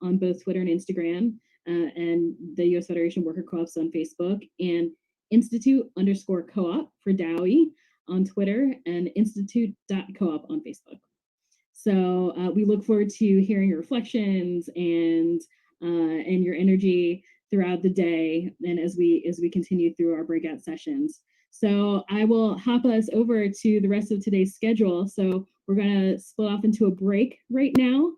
Speaker 1: on both Twitter and Instagram, and the U.S. Federation Worker Co-ops on Facebook, and Institute_Co-op for DAWI on Twitter, and institute.coop on Facebook. So we look forward to hearing your reflections and your energy throughout the day, and as we continue through our breakout sessions. So I will hop us over to the rest of today's schedule. So we're going to split off into a break right now.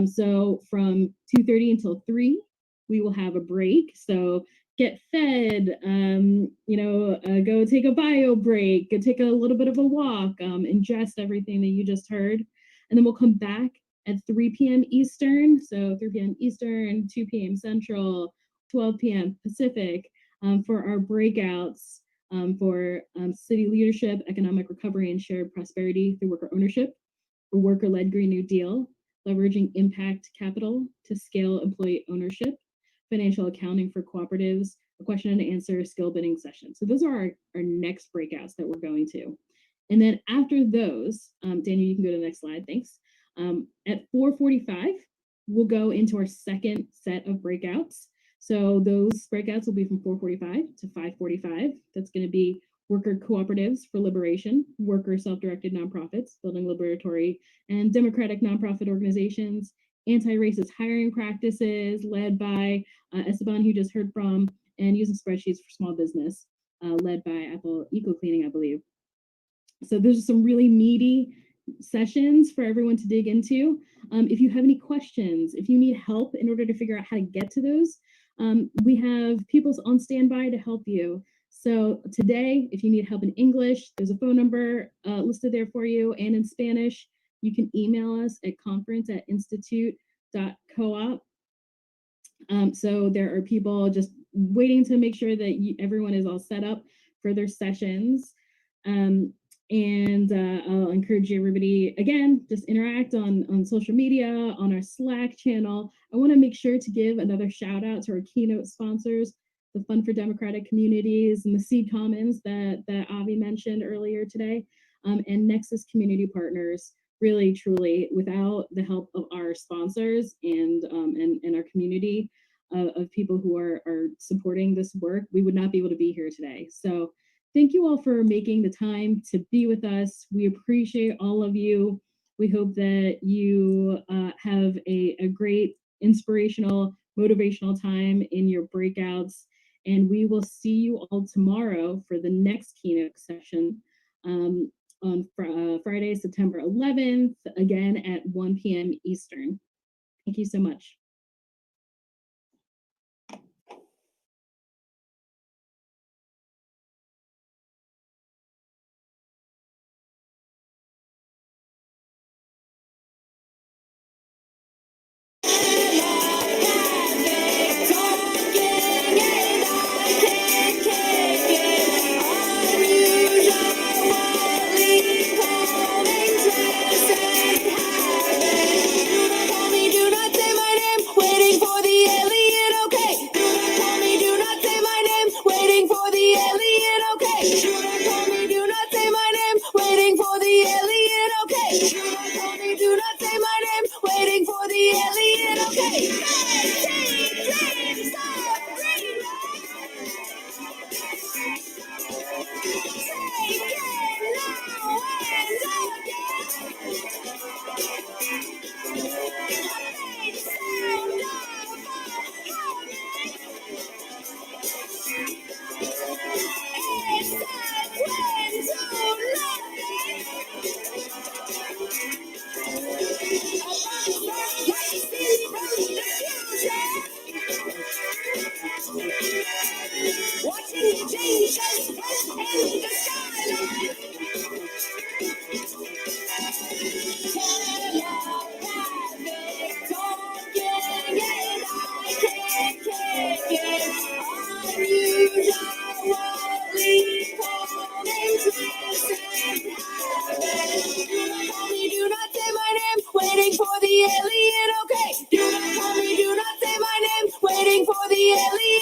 Speaker 1: So from 2:30 until 3, we will have a break. So get fed, go take a bio break, go take a little bit of a walk, ingest everything that you just heard. And then we'll come back at 3 p.m. Eastern. So 3 p.m. Eastern, 2 p.m. Central, 12 p.m. Pacific for our breakouts for city leadership, economic recovery, and shared prosperity through worker ownership, a worker-led Green New Deal, leveraging impact capital to scale employee ownership, financial accounting for cooperatives, a question and answer skill building session. So those are our next breakouts that we're going to. And then after those, Daniel, you can go to the next slide, thanks. At 4:45, we'll go into our second set of breakouts. So those breakouts will be from 4:45 to 5:45. That's going to be Worker Cooperatives for Liberation, worker self-directed nonprofits, building liberatory and democratic nonprofit organizations, anti-racist hiring practices led by Esteban, who you just heard from, and using spreadsheets for small business, led by Apple Eco Cleaning, I believe. So those are some really meaty sessions for everyone to dig into. If you have any questions, if you need help in order to figure out how to get to those, we have people on standby to help you. So today, if you need help in English, there's a phone number listed there for you, and in Spanish, you can email us at conference@institute.coop. So there are people just waiting to make sure that everyone is all set up for their sessions. I'll encourage everybody, again, just interact on social media, on our Slack channel. I want to make sure to give another shout out to our keynote sponsors, the Fund for Democratic Communities and the Seed Commons that Avi mentioned earlier today, and Nexus Community Partners. Really, truly, without the help of our sponsors and our community of people who are supporting this work, we would not be able to be here today. So thank you all for making the time to be with us. We appreciate all of you. We hope that you have a great, inspirational, motivational time in your breakouts. And we will see you all tomorrow for the next keynote session on Friday, September 11th, again at 1 p.m. Eastern. Thank you so much.
Speaker 5: Waiting for the alien, okay? Do not call me, do not say my name. Waiting for the alien.